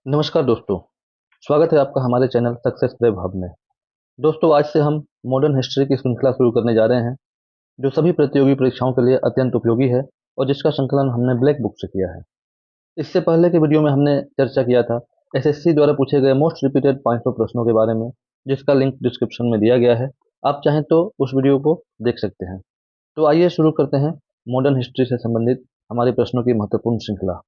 नमस्कार दोस्तों। स्वागत है आपका हमारे चैनल सक्सेस प्रेप हब में। दोस्तों, आज से हम मॉडर्न हिस्ट्री की श्रृंखला शुरू करने जा रहे हैं, जो सभी प्रतियोगी परीक्षाओं के लिए अत्यंत उपयोगी है और जिसका संकलन हमने ब्लैक बुक से किया है। इससे पहले के वीडियो में हमने चर्चा किया था एसएससी द्वारा पूछे गए मोस्ट रिपीटेड 500 प्रश्नों के बारे में, जिसका लिंक डिस्क्रिप्शन में दिया गया है। आप चाहें तो उस वीडियो को देख सकते हैं। तो आइए शुरू करते हैं मॉडर्न हिस्ट्री से संबंधित हमारे प्रश्नों की महत्वपूर्ण श्रृंखला।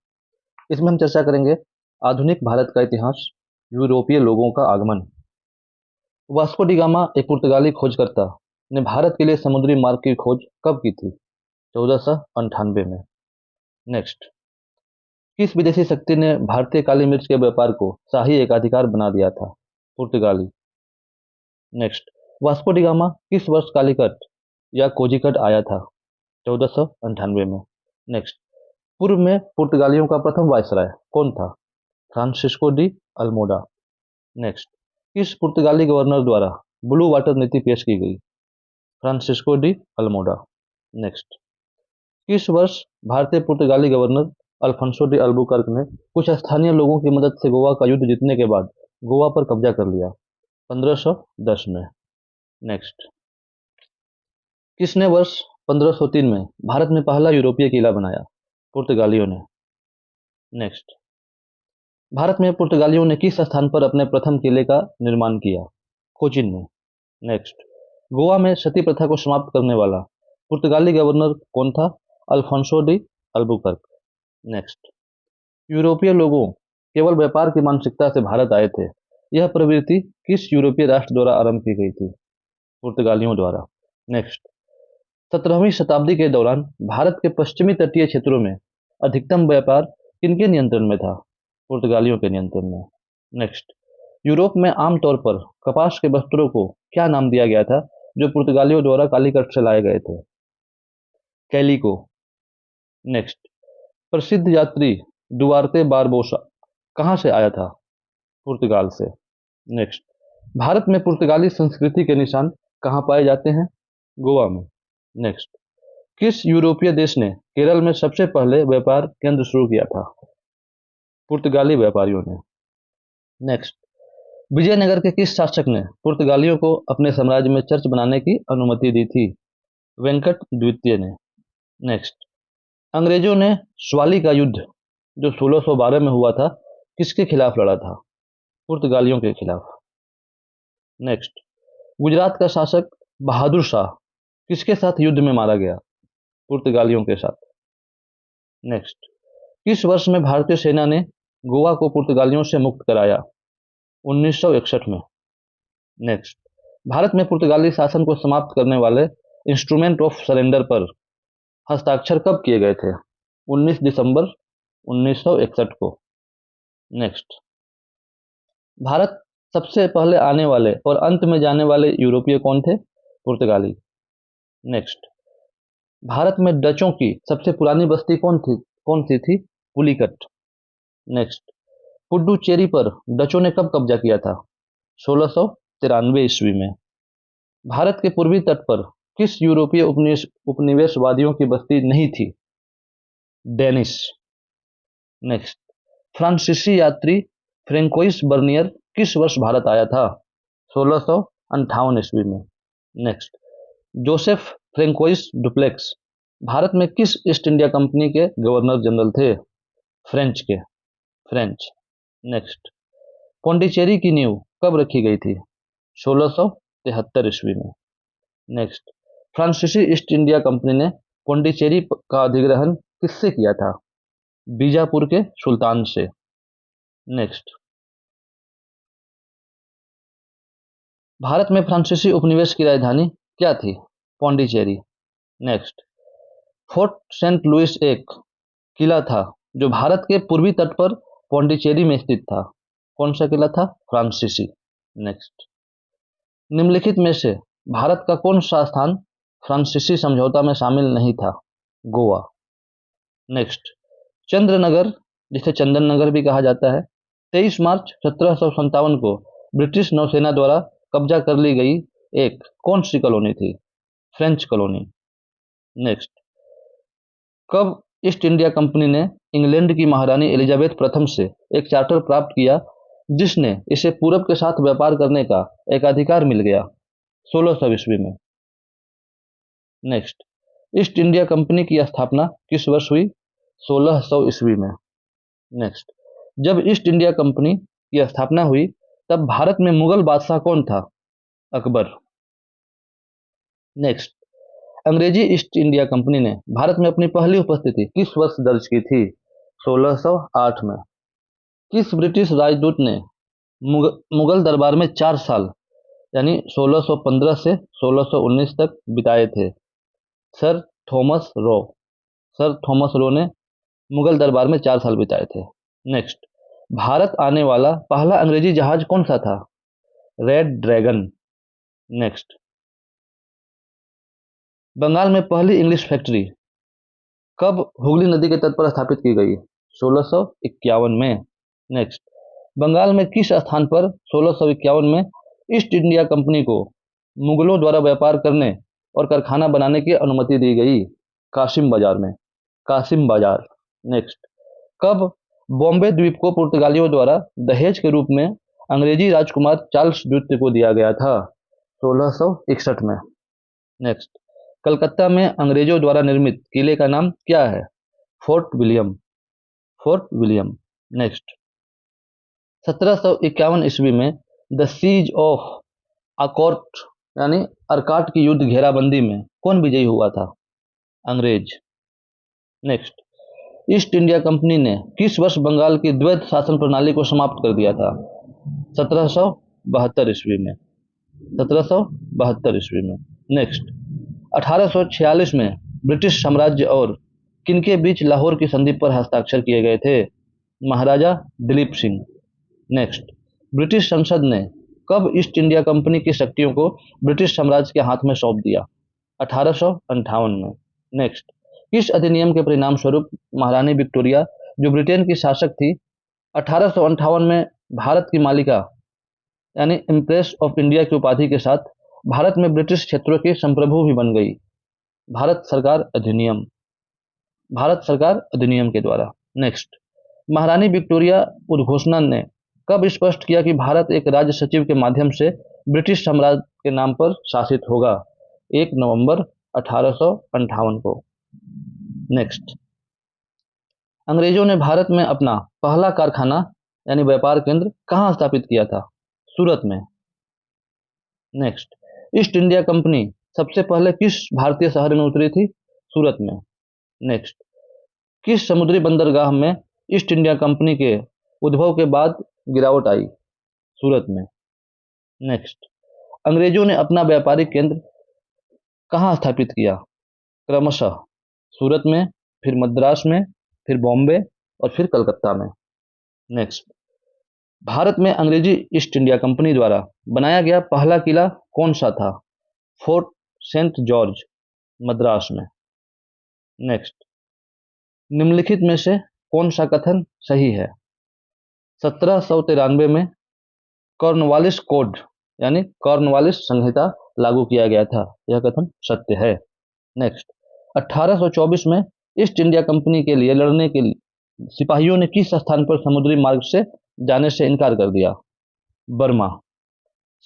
इसमें हम चर्चा करेंगे आधुनिक भारत का इतिहास, यूरोपीय लोगों का आगमन। वास्को डी गामा, एक पुर्तगाली खोजकर्ता, ने भारत के लिए समुद्री मार्ग की खोज कब की थी? 1498 में। नेक्स्ट, किस विदेशी शक्ति ने भारतीय काली मिर्च के व्यापार को शाही एकाधिकार बना दिया था? पुर्तगाली। नेक्स्ट, वास्को डी गामा किस वर्ष कालीकट या कोझिकड आया था? 1498 में। नेक्स्ट, पूर्व में पुर्तगालियों का प्रथम वायसराय कौन था? Francisco de Almora. नेक्स्ट, किस पुर्तगाली गवर्नर द्वारा ब्लू वाटर नीति पेश की गई? Francisco de Almora. नेक्स्ट, किस वर्ष भारतीय पुर्तगाली गवर्नर अल्फांसो डी अल्बुकर्क ने कुछ स्थानीय लोगों की मदद से गोवा का युद्ध जीतने के बाद गोवा पर कब्जा कर लिया? 1510 में। नेक्स्ट, किसने वर्ष 1503 में भारत में पहला यूरोपीय किला बनाया? पुर्तगालियों ने। नेक्स्ट, भारत में पुर्तगालियों ने किस स्थान पर अपने प्रथम किले का निर्माण किया? कोचिन में। नेक्स्ट, गोवा में सती प्रथा को समाप्त करने वाला पुर्तगाली गवर्नर कौन था? Alphonso de Albuquerque. नेक्स्ट, यूरोपीय लोगों केवल व्यापार की मानसिकता से भारत आए थे, यह प्रवृत्ति किस यूरोपीय राष्ट्र द्वारा आरंभ की गई थी? पुर्तगालियों द्वारा। नेक्स्ट, 17वीं शताब्दी के दौरान भारत के पश्चिमी तटीय क्षेत्रों में अधिकतम व्यापार किनके नियंत्रण में था? पुर्तगालियों के नियंत्रण में। नेक्स्ट, यूरोप में आमतौर पर कपास के वस्त्रों को क्या नाम दिया गया था जो पुर्तगालियों द्वारा कालीकट से लाए गए थे? कैलिको। नेक्स्ट, प्रसिद्ध यात्री दुआर्ते बारबोसा कहाँ से आया था? पुर्तगाल से। नेक्स्ट, भारत में पुर्तगाली संस्कृति के निशान कहाँ पाए जाते हैं? गोवा में। नेक्स्ट, किस यूरोपीय देश ने केरल में सबसे पहले व्यापार केंद्र शुरू किया था? पुर्तगाली व्यापारियों ने। नेक्स्ट, विजयनगर के किस शासक ने पुर्तगालियों को अपने साम्राज्य में चर्च बनाने की अनुमति दी थी? वेंकट द्वितीय ने। नेक्स्ट, अंग्रेजों ने स्वाली का युद्ध जो 1612 में हुआ था किसके खिलाफ लड़ा था? पुर्तगालियों के खिलाफ। नेक्स्ट, गुजरात का शासक बहादुर शाह किसके साथ युद्ध में मारा गया? पुर्तगालियों के साथ। नेक्स्ट, किस वर्ष में भारतीय सेना ने गोवा को पुर्तगालियों से मुक्त कराया? 1961 में। नेक्स्ट, भारत में पुर्तगाली शासन को समाप्त करने वाले इंस्ट्रूमेंट ऑफ सरेंडर पर हस्ताक्षर कब किए गए थे? 19 दिसंबर 1961 को। नेक्स्ट, भारत सबसे पहले आने वाले और अंत में जाने वाले यूरोपीय कौन थे? पुर्तगाली। नेक्स्ट, भारत में डचों की सबसे पुरानी बस्ती कौन सी थी? पुलिकट। नेक्स्ट, पुडुचेरी पर डचों ने कब कब्जा किया था? 1693 ईस्वी में। भारत के पूर्वी तट पर किस यूरोपीय उपनिवेशवादियों की बस्ती नहीं थी? डेनिश। नेक्स्ट, फ्रांसीसी यात्री फ्रेंकोइस बर्नियर किस वर्ष भारत आया था? 1658 ईस्वी में। Next, Joseph Francois duplex Bharat में किस ईस्ट इंडिया कंपनी के गवर्नर जनरल थे? फ्रेंच के। फ्रेंच। नेक्स्ट, पौंडीचेरी की नींव कब रखी गई थी? 1673 ईस्वी में। नेक्स्ट, फ्रांसीसी ईस्ट इंडिया कंपनी ने पौंडीचेरी का अधिग्रहण किससे किया था? बीजापुर के सुल्तान से। नेक्स्ट, भारत में फ्रांसीसी उपनिवेश की राजधानी क्या थी? Pondicherry. Next, Fort Saint Louis एक किला था जो भारत के पूर्वी तट पर पौंडीचेरी में स्थित था। कौन सा किला था? फ्रांसीसी। नेक्स्ट, निम्नलिखित में से भारत का कौन सा स्थान फ्रांसीसी समझौता में शामिल नहीं था? गोवा। नेक्स्ट, चंद्रनगर, जिसे चंदन नगर भी कहा जाता है, 23 मार्च 1757 को ब्रिटिश नौसेना द्वारा कब्जा कर ली गई एक कौन सी कॉलोनी थी? French colony. नेक्स्ट, कब ईस्ट इंडिया कंपनी ने इंग्लैंड की महारानी एलिजाबेथ प्रथम से एक चार्टर प्राप्त किया जिसने इसे पूरब के साथ व्यापार करने का एक अधिकार मिल गया 1600 ईस्वी में। नेक्स्ट, ईस्ट इंडिया कंपनी की स्थापना किस वर्ष हुई? 1600 ईस्वी में। नेक्स्ट, जब ईस्ट इंडिया कंपनी की स्थापना हुई तब भारत में मुगल बादशाह कौन था? अकबर। नेक्स्ट, अंग्रेजी ईस्ट इंडिया कंपनी ने भारत में अपनी पहली उपस्थिति किस वर्ष दर्ज की थी? 1608 में। किस ब्रिटिश राजदूत ने मुगल दरबार में 4 साल यानी 1615 से 1619 तक बिताए थे? Sir Thomas Roe. Sir Thomas Roe ने मुगल दरबार में 4 साल बिताए थे। नेक्स्ट, भारत आने वाला पहला अंग्रेजी जहाज कौन सा था? Red dragon. नेक्स्ट, बंगाल में पहली इंग्लिश फैक्ट्री कब हुगली नदी के तट पर स्थापित की गई? 1651 में। नेक्स्ट, बंगाल में किस स्थान पर 1651 में ईस्ट इंडिया कंपनी को मुगलों द्वारा व्यापार करने और कारखाना बनाने की अनुमति दी गई? कासिम बाजार में। कासिम बाजार। नेक्स्ट, कब बॉम्बे द्वीप को पुर्तगालियों द्वारा दहेज के रूप में अंग्रेजी राजकुमार चार्ल्स द्वितीय को दिया गया था? 1661 में। नेक्स्ट, कलकत्ता में अंग्रेजों द्वारा निर्मित किले का नाम क्या है? Fort William. Fort William. Next, 1751 ईस्वी में द सीज ऑफ आर्कोट यानी अर्काट की युद्ध घेराबंदी में कौन विजयी हुआ था? अंग्रेज। नेक्स्ट, ईस्ट इंडिया कंपनी ने किस वर्ष बंगाल की द्वैध शासन प्रणाली को समाप्त कर दिया था? 1772 ईस्वी में। 1772 ईस्वी में। नेक्स्ट, 1846 में ब्रिटिश साम्राज्य और किनके बीच लाहौर की संधि पर हस्ताक्षर किए गए थे? महाराजा दिलीप सिंह। नेक्स्ट, ब्रिटिश संसद ने कब ईस्ट इंडिया कंपनी की शक्तियों को ब्रिटिश साम्राज्य के हाथ में सौंप दिया? 1858 में। नेक्स्ट, किस अधिनियम के परिणाम स्वरूप महारानी विक्टोरिया जो ब्रिटेन की शासक थी 1858 में भारत की मालिका यानी इम्प्रेस ऑफ इंडिया की उपाधि के साथ भारत में ब्रिटिश क्षेत्रों की संप्रभु भी बन गई? भारत सरकार अधिनियम। भारत सरकार अधिनियम के द्वारा। नेक्स्ट, महारानी विक्टोरिया उद्घोषणा ने कब स्पष्ट किया कि भारत एक राज्य सचिव के माध्यम से ब्रिटिश साम्राज्य के नाम पर शासित होगा? 1 नवंबर 1858 को। नेक्स्ट, अंग्रेजों ने भारत में अपना पहला कारखाना यानी व्यापार केंद्र कहाँ स्थापित किया था? सूरत में। नेक्स्ट, ईस्ट इंडिया कंपनी सबसे पहले किस भारतीय शहर में उतरी थी? सूरत में। नेक्स्ट, किस समुद्री बंदरगाह में ईस्ट इंडिया कंपनी के उद्भव के बाद गिरावट आई? सूरत में। नेक्स्ट, अंग्रेजों ने अपना व्यापारिक केंद्र कहाँ स्थापित किया? क्रमशः सूरत में, फिर मद्रास में, फिर बॉम्बे और फिर कलकत्ता में। नेक्स्ट, भारत में अंग्रेजी ईस्ट इंडिया कंपनी द्वारा बनाया गया पहला किला कौन सा था? फोर्ट सेंट जॉर्ज, मद्रास में। नेक्स्ट, निम्नलिखित में से कौन सा कथन सही है? 1793 में कॉर्नवालिस कोड यानी कॉर्नवालिस संहिता लागू किया गया था। यह कथन सत्य है। नेक्स्ट, 1824 में ईस्ट इंडिया कंपनी के लिए लड़ने के लिए सिपाहियों ने किस स्थान पर समुद्री मार्ग से जाने से इनकार कर दिया? बर्मा।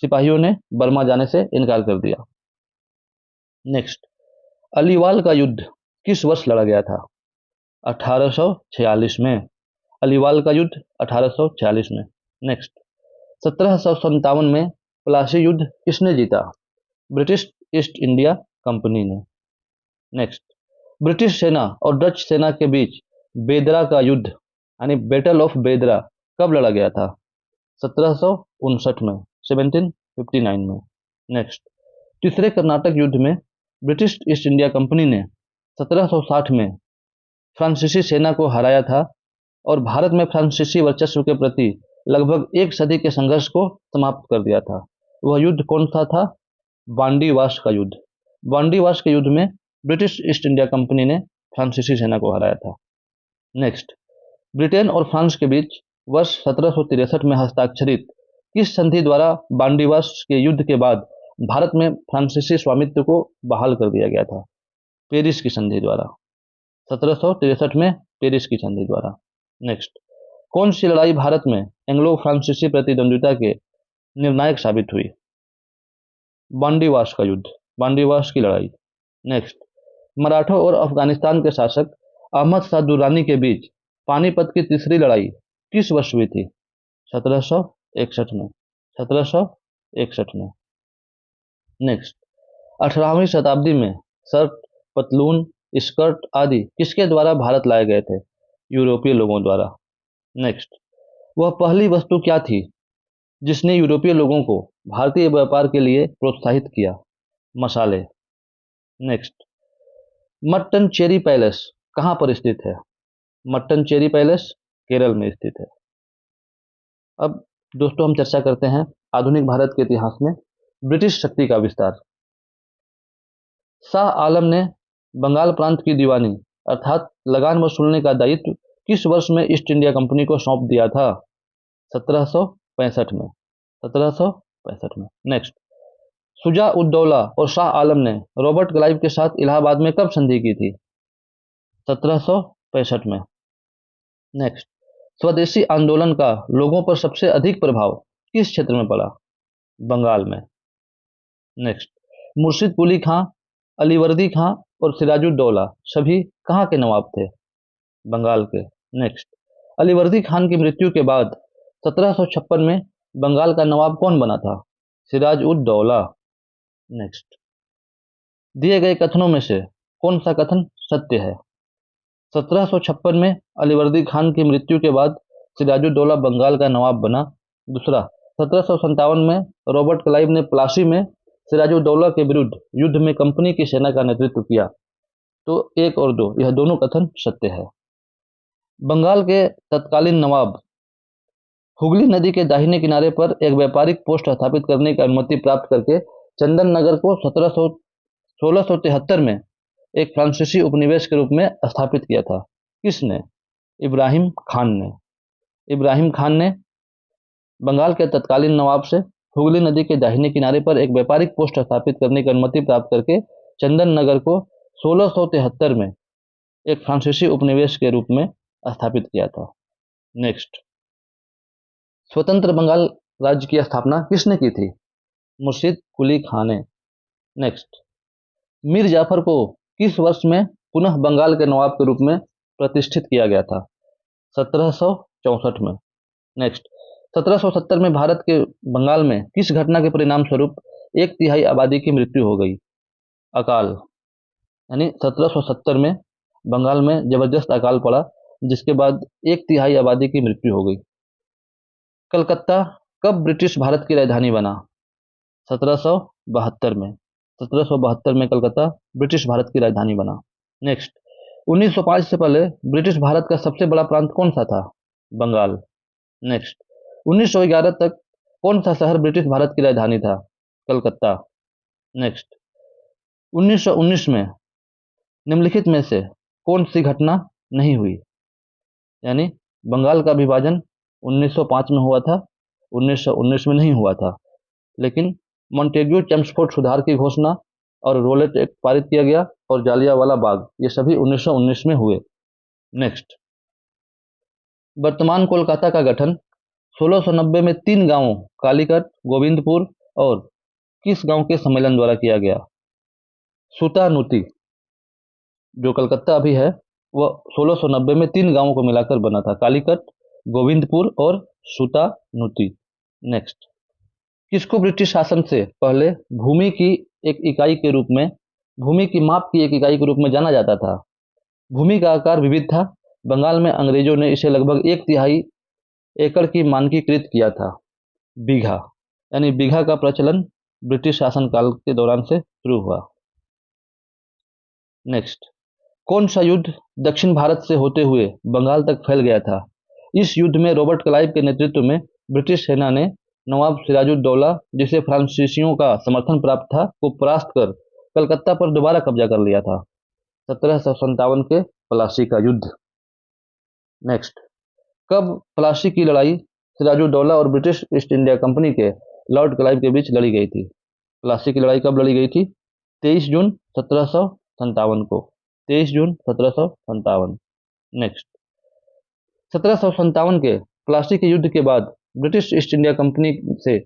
सिपाहियों ने बर्मा जाने से इनकार कर दिया। नेक्स्ट, अलीवाल का युद्ध किस वर्ष लड़ा गया था? 1846 में। अलीवाल का युद्ध 1846 में। नेक्स्ट, 1757 में प्लासी युद्ध किसने जीता? ब्रिटिश ईस्ट इंडिया कंपनी ने। नेक्स्ट, ब्रिटिश सेना और डच सेना के बीच बेदरा का युद्ध यानी बैटल ऑफ बेदरा कब लड़ा गया था? 1759 में, 1759 में। नेक्स्ट, तीसरे कर्नाटक युद्ध में ब्रिटिश ईस्ट इंडिया कंपनी ने 1760 में फ्रांसीसी सेना को हराया था और भारत में फ्रांसीसी वर्चस्व के प्रति लगभग एक सदी के संघर्ष को समाप्त कर दिया था। वह युद्ध कौन सा था? बांडीवास का युद्ध। बांडीवास के युद्ध में ब्रिटिश ईस्ट इंडिया कंपनी ने फ्रांसीसी सेना को हराया था। नेक्स्ट, ब्रिटेन और फ्रांस के बीच वर्ष 1763 में हस्ताक्षरित किस संधि द्वारा बांडीवास के युद्ध के बाद भारत में फ्रांसीसी स्वामित्व को बहाल कर दिया गया था? पेरिस की संधि द्वारा। 1763 में पेरिस की संधि द्वारा। नेक्स्ट, कौन सी लड़ाई भारत में एंग्लो फ्रांसीसी प्रतिद्वंद्विता के निर्णायक साबित हुई? बांडीवास का युद्ध, बांडीवास की लड़ाई। नेक्स्ट, मराठों और अफगानिस्तान के शासक अहमद शाह दुर्रानी के बीच पानीपत की तीसरी लड़ाई किस वर्ष हुई थी? 1761 में, 1761 में। नेक्स्ट, 18वीं शताब्दी में शर्ट, पतलून, स्कर्ट आदि किसके द्वारा भारत लाए गए थे? यूरोपीय लोगों द्वारा। नेक्स्ट, वह पहली वस्तु क्या थी जिसने यूरोपीय लोगों को भारतीय व्यापार के लिए प्रोत्साहित किया? मसाले। नेक्स्ट, मट्टनचेरी पैलेस कहाँ पर स्थित है? मट्टनचेरी पैलेस केरल में स्थित है। अब दोस्तों हम चर्चा करते हैं आधुनिक भारत के इतिहास में ब्रिटिश शक्ति का विस्तार। शाह आलम ने बंगाल प्रांत की दीवानी अर्थात लगान वसूलने का दायित्व किस वर्ष में ईस्ट इंडिया कंपनी को सौंप दिया था? 1765 में, 1765 में। नेक्स्ट, शुजा उद दौला और शाह आलम ने रॉबर्ट क्लाइव के साथ इलाहाबाद में कब संधि की थी? 1765 में। नेक्स्ट, स्वदेशी आंदोलन का लोगों पर सबसे अधिक प्रभाव किस क्षेत्र में पड़ा? बंगाल में। नेक्स्ट, मुर्शिद कुली खां, अलीवर्दी खां और सिराजुद्दौला सभी कहाँ के नवाब थे? बंगाल के। नेक्स्ट, अलीवर्दी खान की मृत्यु के बाद 1756 में बंगाल का नवाब कौन बना था? सिराज उद दौला। नेक्स्ट, दिए गए कथनों में से कौन सा कथन सत्य है? 1756 में अलीवर्दी खान की मृत्यु के बाद सिराजुद्दौला बंगाल का नवाब बना। दूसरा, 1757 में रॉबर्ट क्लाइव ने प्लासी में सिराजुद्दौला के विरुद्ध युद्ध में कंपनी की सेना का नेतृत्व किया। तो 1 और 2 यह दोनों कथन सत्य है। बंगाल के तत्कालीन नवाब हुगली नदी के दाहिने किनारे पर एक व्यापारिक पोस्ट स्थापित करने की अनुमति प्राप्त करके चंदन नगर को 1673 में एक फ्रांसीसी उपनिवेश के रूप में स्थापित किया था। किसने? इब्राहिम खान ने। इब्राहिम खान ने बंगाल के तत्कालीन नवाब से हुगली नदी के दाहिने किनारे पर एक व्यापारिक पोस्ट स्थापित करने की अनुमति प्राप्त करके चंदन नगर को 1673 में एक फ्रांसीसी उपनिवेश के रूप में स्थापित किया था। नेक्स्ट, स्वतंत्र बंगाल राज्य की स्थापना किसने की थी? मुर्शिद कुली खान ने। नेक्स्ट, मीर जाफर को किस वर्ष में पुनः बंगाल के नवाब के रूप में प्रतिष्ठित किया गया था? 1764 में। नेक्स्ट, 1770 में भारत के बंगाल में किस घटना के परिणाम स्वरूप 1/3 आबादी की मृत्यु हो गई? अकाल। यानी 1770 में बंगाल में जबरदस्त अकाल पड़ा जिसके बाद 1/3 आबादी की मृत्यु हो गई। कलकत्ता कब ब्रिटिश भारत की राजधानी बना? 1772 में। 1772 में कलकत्ता ब्रिटिश भारत की राजधानी बना। नेक्स्ट, 1905 से पहले ब्रिटिश भारत का सबसे बड़ा प्रांत कौन सा था? बंगाल। नेक्स्ट, 1911 तक कौन सा शहर ब्रिटिश भारत की राजधानी था? कलकत्ता। नेक्स्ट, 1919 में निम्नलिखित में से कौन सी घटना नहीं हुई? यानी बंगाल का विभाजन 1905 में हुआ था, 1919 में नहीं हुआ था, लेकिन मॉन्टेग्यू चेम्सफोर्ड सुधार की घोषणा और रोलेट एक्ट पारित किया गया और जालियांवाला बाग ये सभी 1919 में हुए। नेक्स्ट, वर्तमान कोलकाता का गठन 1690 में 3 गांवों कालीकट, गोविंदपुर और किस गांव के सम्मेलन द्वारा किया गया? सूतानुती। जो कलकत्ता अभी है वह 1690 में 3 गांवों को मिलाकर बना था, कालीकट, गोविंदपुर और सूतानुती। नेक्स्ट, किसको ब्रिटिश शासन से पहले भूमि की एक इकाई के रूप में, भूमि की माप की एक इकाई के रूप में जाना जाता था? भूमि का आकार विविध था। बंगाल में अंग्रेजों ने इसे लगभग 1/3 एकड़ की मानकीकृत किया था। बीघा, यानी बीघा का प्रचलन ब्रिटिश शासनकाल के दौरान से शुरू हुआ। नेक्स्ट, कौन सा युद्ध दक्षिण भारत से होते हुए बंगाल तक फैल गया था? इस युद्ध में रॉबर्ट क्लाइव के नेतृत्व में ब्रिटिश सेना ने नवाब सिराजुद्दौला, जिसे फ्रांसीसियों का समर्थन प्राप्त था, को परास्त कर कलकत्ता पर दोबारा कब्जा कर लिया था। 1757 के प्लासी का युद्ध। नेक्स्ट, कब प्लासी की लड़ाई सिराजुद्दौला और ब्रिटिश ईस्ट इंडिया कंपनी के लॉर्ड क्लाइव के बीच लड़ी गई थी? प्लासी की लड़ाई कब लड़ी गई थी? 23 जून 1757 को, 23 जून 1757। नेक्स्ट, 1757 के प्लासी के युद्ध के बाद ब्रिटिश ईस्ट इंडिया कंपनी से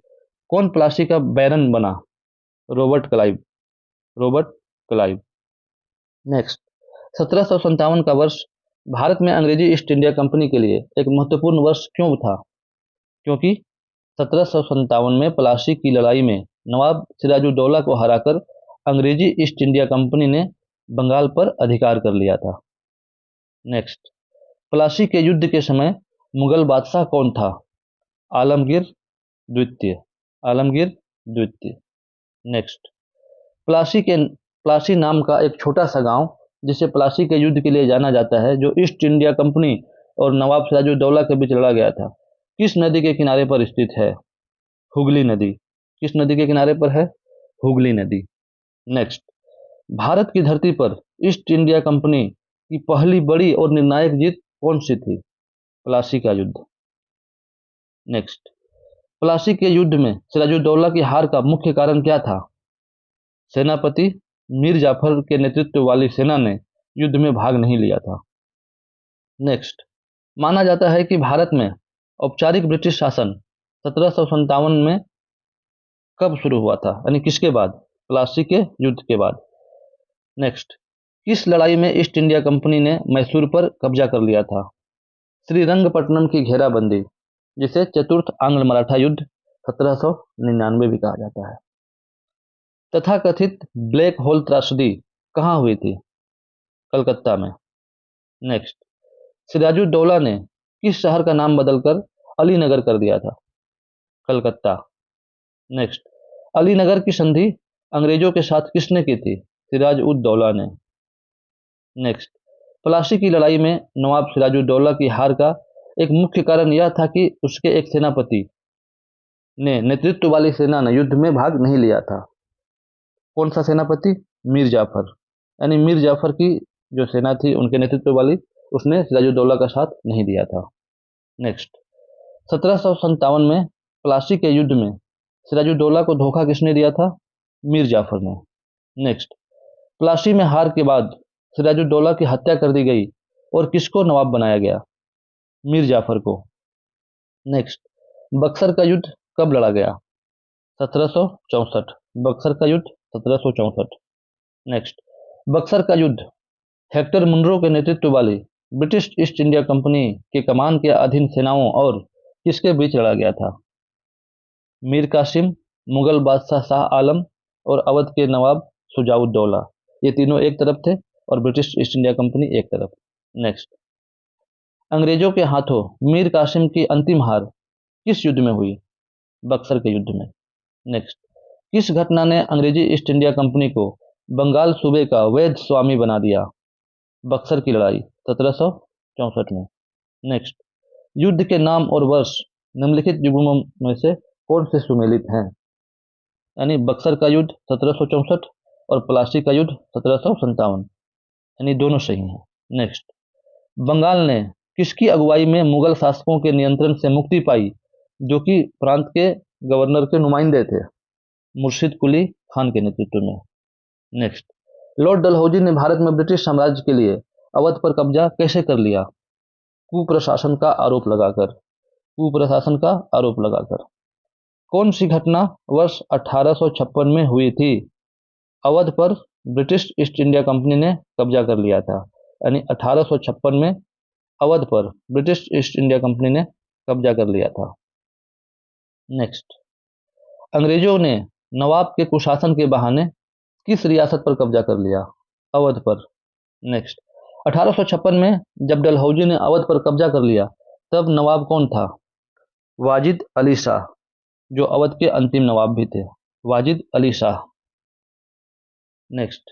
कौन प्लासी का बैरन बना? Robert Clive. Robert Clive. Next, 1757 का वर्ष भारत में अंग्रेजी ईस्ट इंडिया कंपनी के लिए एक महत्वपूर्ण वर्ष क्यों था? क्योंकि 1757 में प्लासी की लड़ाई में नवाब सिराजुद्दौला को हराकर अंग्रेजी ईस्ट इंडिया कंपनी ने बंगाल पर अधिकार कर लिया था। नेक्स्ट, प्लासी के युद्ध के समय मुगल बादशाह कौन था? आलमगीर द्वितीय। आलमगीर द्वितीय। नेक्स्ट, प्लासी नाम का एक छोटा सा गांव जिसे प्लासी के युद्ध के लिए जाना जाता है, जो ईस्ट इंडिया कंपनी और नवाब सिराजुद्दौला के बीच लड़ा गया था, किस नदी के किनारे पर स्थित है? हुगली नदी। किस नदी के किनारे पर है? हुगली नदी। नेक्स्ट, भारत की धरती पर ईस्ट इंडिया कंपनी की पहली बड़ी और निर्णायक जीत कौन सी थी? प्लासी का युद्ध। नेक्स्ट, प्लासी के युद्ध में सिराजुद्दौला की हार का मुख्य कारण क्या था? सेनापति मीर जाफर के नेतृत्व वाली सेना ने युद्ध में भाग नहीं लिया था। नेक्स्ट, माना जाता है कि भारत में औपचारिक ब्रिटिश शासन 1757 में कब शुरू हुआ था, यानी किसके बाद? प्लासी के युद्ध के बाद। नेक्स्ट, किस लड़ाई में ईस्ट इंडिया कंपनी ने मैसूर पर कब्जा कर लिया था? श्रीरंगपट्टनम की घेराबंदी, जिसे चतुर्थ आंग्ल मराठा युद्ध 1799 भी कहा जाता है। तथाकथित ब्लैक होल त्रासदी कहाँ हुई थी? कलकत्ता में। नेक्स्ट, सिराजुद्दौला ने किस शहर का नाम बदलकर अलीनगर कर दिया था? कलकत्ता। नेक्स्ट, अलीनगर की संधि अंग्रेजों के साथ किसने की थी? सिराज-उद-दौला ने। नेक्स्ट, प्लासी की लड़ाई में नवाब सिराजुद्दौला की हार का एक मुख्य कारण यह था कि उसके एक सेनापति ने नेतृत्व वाली सेना ने युद्ध में भाग नहीं लिया था। कौन सा सेनापति? मीर जाफर। यानी मीर जाफर की जो सेना थी उनके नेतृत्व वाली, उसने सिराजुद्दौला का साथ नहीं दिया था। नेक्स्ट, 1757 में प्लासी के युद्ध में सिराजुद्दौला को धोखा किसने दिया था? मीर जाफर ने। नेक्स्ट, प्लासी में हार के बाद सिराजुद्दौला की हत्या कर दी गई और किसको नवाब बनाया गया? मीर जाफर को। नेक्स्ट, बक्सर का युद्ध कब लड़ा गया? 1764। बक्सर का युद्ध 1764। नेक्स्ट, बक्सर का युद्ध हेक्टर मुनरो के नेतृत्व वाली ब्रिटिश ईस्ट इंडिया कंपनी के कमान के अधीन सेनाओं और किसके बीच लड़ा गया था? मीर कासिम, मुगल बादशाह शाह आलम और अवध के नवाब शुजाउद्दौला, ये तीनों एक तरफ थे और ब्रिटिश ईस्ट इंडिया कंपनी एक तरफ। नेक्स्ट, अंग्रेजों के हाथों मीर कासिम की अंतिम हार किस युद्ध में हुई? बक्सर के युद्ध में। नेक्स्ट, किस घटना ने अंग्रेजी ईस्ट इंडिया कंपनी को बंगाल सूबे का वैध स्वामी बना दिया? बक्सर की लड़ाई 1764 में। नेक्स्ट, युद्ध के नाम और वर्ष निम्नलिखित युग्मों में से कौन से सुमेलित हैं? यानी बक्सर का युद्ध 1764 और प्लासी का युद्ध 1757, यानी दोनों सही हैं। नेक्स्ट, बंगाल ने किसकी अगुवाई में मुगल शासकों के नियंत्रण से मुक्ति पाई, जो कि प्रांत के गवर्नर के नुमाइंदे थे? मुर्शिद कुली खान के नेतृत्व में। नेक्स्ट, लॉर्ड डलहौजी ने भारत में ब्रिटिश साम्राज्य के लिए अवध पर कब्जा कैसे कर लिया? कुप्रशासन का आरोप लगाकर। कुप्रशासन का आरोप लगाकर। कौन सी घटना वर्ष 1856 में हुई थी? अवध पर ब्रिटिश ईस्ट इंडिया कंपनी ने कब्जा कर लिया था, यानी 1856 में अवध पर ब्रिटिश ईस्ट इंडिया कंपनी ने कब्जा कर लिया था। नेक्स्ट, अंग्रेजों ने नवाब के कुशासन के बहाने किस रियासत पर कब्जा कर लिया? अवध पर। नेक्स्ट, 1856 में जब डलहौजी ने अवध पर कब्जा कर लिया तब नवाब कौन था? वाजिद अली शाह, जो अवध के अंतिम नवाब भी थे। वाजिद अली शाह। नेक्स्ट,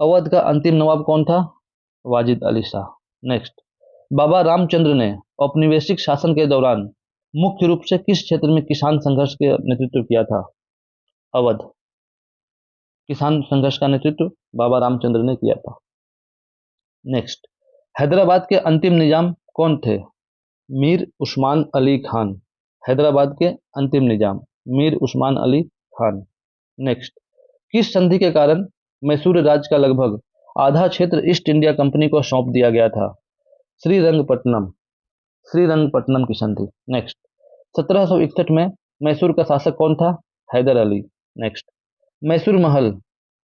अवध का अंतिम नवाब कौन था? वाजिद अली शाह। नेक्स्ट, बाबा रामचंद्र ने औपनिवेशिक शासन के दौरान मुख्य रूप से किस क्षेत्र में किसान संघर्ष के नेतृत्व किया था? अवध। किसान संघर्ष का नेतृत्व बाबा रामचंद्र ने किया था। नेक्स्ट, हैदराबाद के अंतिम निजाम कौन थे? मीर उस्मान अली खान। हैदराबाद के अंतिम निजाम मीर उस्मान अली खान। नेक्स्ट, किस संधि के कारण मैसूर राज्य का लगभग आधा क्षेत्र ईस्ट इंडिया कंपनी को सौंप दिया गया था? श्रीरंगपट्टनम, श्रीरंगपट्टनम की संधि। नेक्स्ट, 1761 में मैसूर का शासक कौन था? हैदर अली। नेक्स्ट, मैसूर महल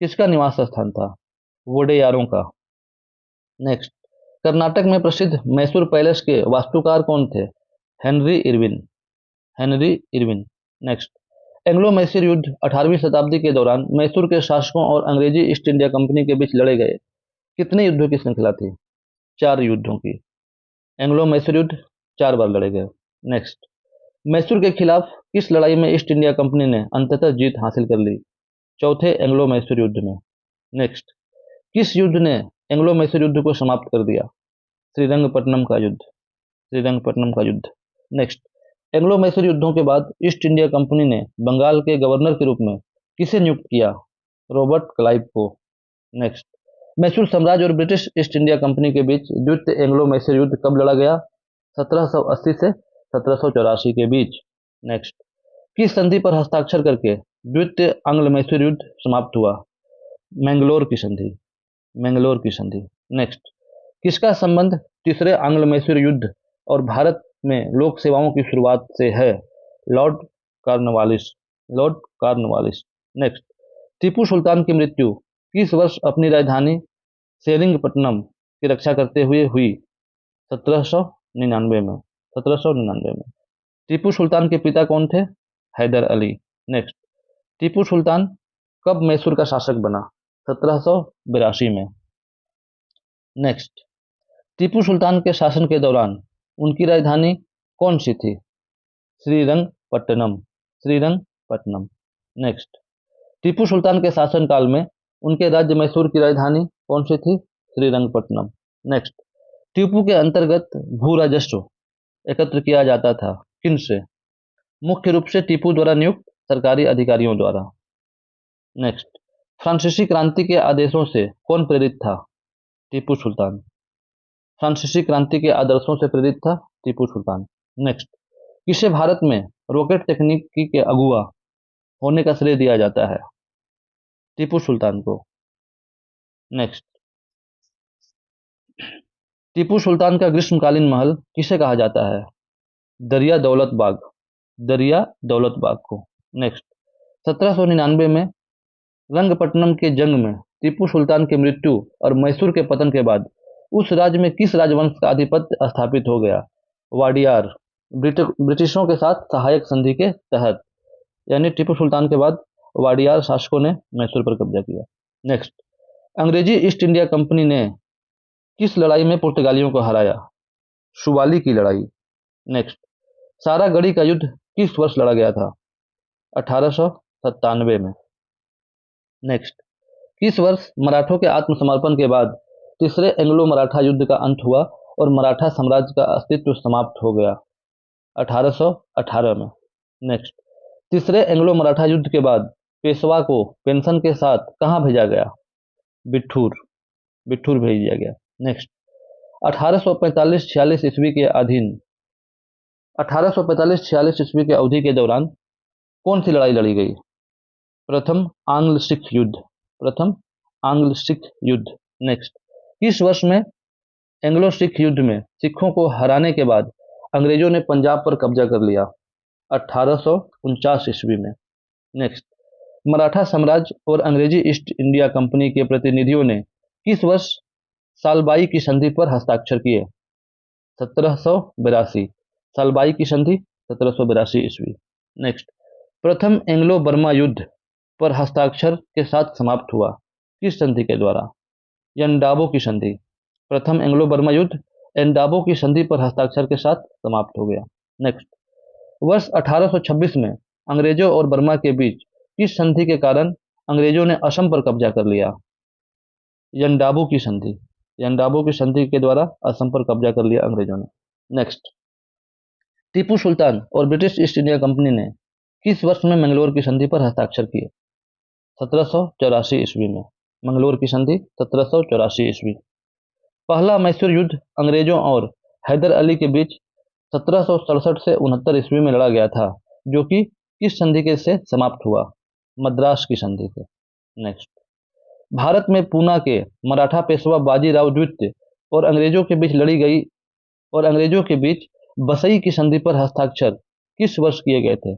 किसका निवास स्थान था? वोडेयारों का। नेक्स्ट, कर्नाटक में प्रसिद्ध मैसूर पैलेस के वास्तुकार कौन थे? Henry Irwin, Henry Irwin. Next, Anglo Mysore युद्ध 18वीं शताब्दी के दौरान मैसूर के शासकों और अंग्रेजी ईस्ट इंडिया कंपनी के बीच लड़े गए कितने युद्धों की श्रृंखला थी? 4 युद्धों की। एंग्लो मैसूर युद्ध 4 बार लड़े गए। नेक्स्ट, मैसूर के खिलाफ किस लड़ाई में ईस्ट इंडिया कंपनी ने अंततः जीत हासिल कर ली? चौथे एंग्लो मैसूर युद्ध में। नेक्स्ट, किस युद्ध ने एंग्लो मैसूर युद्ध को समाप्त कर दिया? श्रीरंगपट्टनम का युद्ध, श्रीरंगपट्टनम का युद्ध। नेक्स्ट, एंग्लो मैसूर युद्धों के बाद ईस्ट इंडिया कंपनी ने बंगाल के गवर्नर के रूप में किसे नियुक्त किया? रॉबर्ट क्लाइव को। नेक्स्ट, मैसूर साम्राज्य और ब्रिटिश ईस्ट इंडिया कंपनी के बीच द्वितीय एंग्लो मैसूर युद्ध कब लड़ा गया? 1780 से 1784 के बीच। नेक्स्ट, किस संधि पर हस्ताक्षर करके द्वितीय आंग्ल मैसूर युद्ध समाप्त हुआ? मैंगलोर की संधि, मैंगलोर की संधि। नेक्स्ट, किसका संबंध तीसरे आंग्ल मैसूर युद्ध और भारत में लोक सेवाओं की शुरुआत से है? Lord Cornwallis, Lord Cornwallis. Next, Tipu Sultan की मृत्यु किस वर्ष अपनी राजधानी सेरिंगपट्टनम की रक्षा करते हुए हुई? 1799 में, 1799 में। टीपू सुल्तान के पिता कौन थे? हैदर अली। नेक्स्ट, टीपू सुल्तान कब मैसूर का शासक बना? 1782 में। नेक्स्ट, टीपू सुल्तान के शासन के दौरान उनकी राजधानी कौन सी थी? श्रीरंगपट्टनम, श्रीरंगपट्टनम। नेक्स्ट, टीपू सुल्तान के शासनकाल में उनके राज्य मैसूर की राजधानी कौन सी थी? श्रीरंगपट्टनम। नेक्स्ट, टीपू के अंतर्गत भू राजस्व एकत्र किया जाता था किन से? मुख्य रूप से टीपू द्वारा नियुक्त सरकारी अधिकारियों द्वारा। नेक्स्ट, फ्रांसीसी क्रांति के आदेशों से कौन प्रेरित था? टीपू सुल्तान। फ्रांसीसी क्रांति के आदर्शों से प्रेरित था टीपू सुल्तान। नेक्स्ट, किसे भारत में रॉकेट तकनीकी के अगुवा होने का श्रेय दिया जाता है? टीपू सुल्तान को। नेक्स्ट, टीपू सुल्तान का ग्रीष्मकालीन महल किसे कहा जाता है? दरिया दौलत बाग, दरिया दौलत बाग को। नेक्स्ट, 1799 में रंगपट्टनम के जंग में टीपू सुल्तान की मृत्यु और मैसूर के पतन के बाद उस राज्य में किस राजवंश का आधिपत्य स्थापित हो गया? वाडियार, ब्रिटिशों के साथ सहायक संधि के तहत, यानी टीपू सुल्तान के बाद वाडियार शासकों ने मैसूर पर कब्जा किया। नेक्स्ट, अंग्रेजी ईस्ट इंडिया कंपनी ने किस लड़ाई में पुर्तगालियों को हराया? शुवाली की लड़ाई। नेक्स्ट, सारागढ़ी का युद्ध किस वर्ष लड़ा गया था? 1897 में। नेक्स्ट, किस वर्ष मराठों के आत्मसमर्पण के बाद तीसरे एंग्लो मराठा युद्ध का अंत हुआ और मराठा साम्राज्य का अस्तित्व समाप्त हो गया? 1818 में। नेक्स्ट, तीसरे एंग्लो मराठा युद्ध के बाद पेशवा को पेंशन के साथ कहाँ भेजा गया? बिठूर, बिठूर भेज दिया गया। नेक्स्ट, 1845-46 ईस्वी के अधीन 1845-46 ईस्वी के अवधि के दौरान कौन सी लड़ाई लड़ी गई? प्रथम आंग्ल सिख युद्ध, प्रथम आंग्ल सिख युद्ध। नेक्स्ट, किस वर्ष में एंग्लो सिख युद्ध में सिखों को हराने के बाद अंग्रेजों ने पंजाब पर कब्जा कर लिया? 1849 ईस्वी में। नेक्स्ट, मराठा साम्राज्य और अंग्रेजी ईस्ट इंडिया कंपनी के प्रतिनिधियों ने किस वर्ष सालबाई की संधि पर हस्ताक्षर किए? 1782, सालबाई की संधि 1782 ईस्वी। नेक्स्ट, प्रथम एंग्लो बर्मा युद्ध पर हस्ताक्षर के साथ समाप्त हुआ किस संधि के द्वारा? यंडाबो की संधि। प्रथम एंग्लो बर्मा युद्ध एंडाबो की संधि पर हस्ताक्षर के साथ समाप्त हो गया। नेक्स्ट, वर्ष 1826 में अंग्रेजों और बर्मा के बीच किस संधि के कारण अंग्रेजों ने असम पर कब्जा कर लिया? यंडाबो की संधि, यंडाबो की संधि के द्वारा असम पर कब्जा कर लिया अंग्रेजों ने। नेक्स्ट, टीपू सुल्तान और ब्रिटिश ईस्ट इंडिया कंपनी ने किस वर्ष में मैंगलोर की संधि पर हस्ताक्षर किए? 1784 ईस्वी में। मंगलोर की संधि 1784 ईस्वी। पहला मैसूर युद्ध अंग्रेजों और हैदर अली के बीच 1767 से 69 ईस्वी में लड़ा गया था, जो कि किस संधि के से समाप्त हुआ? मद्रास की संधि से। नेक्स्ट, भारत में पूना के मराठा पेशवा बाजीराव द्वितीय और अंग्रेजों के बीच लड़ी गई और अंग्रेजों के बीच बसई की संधि पर हस्ताक्षर किस वर्ष किए गए थे?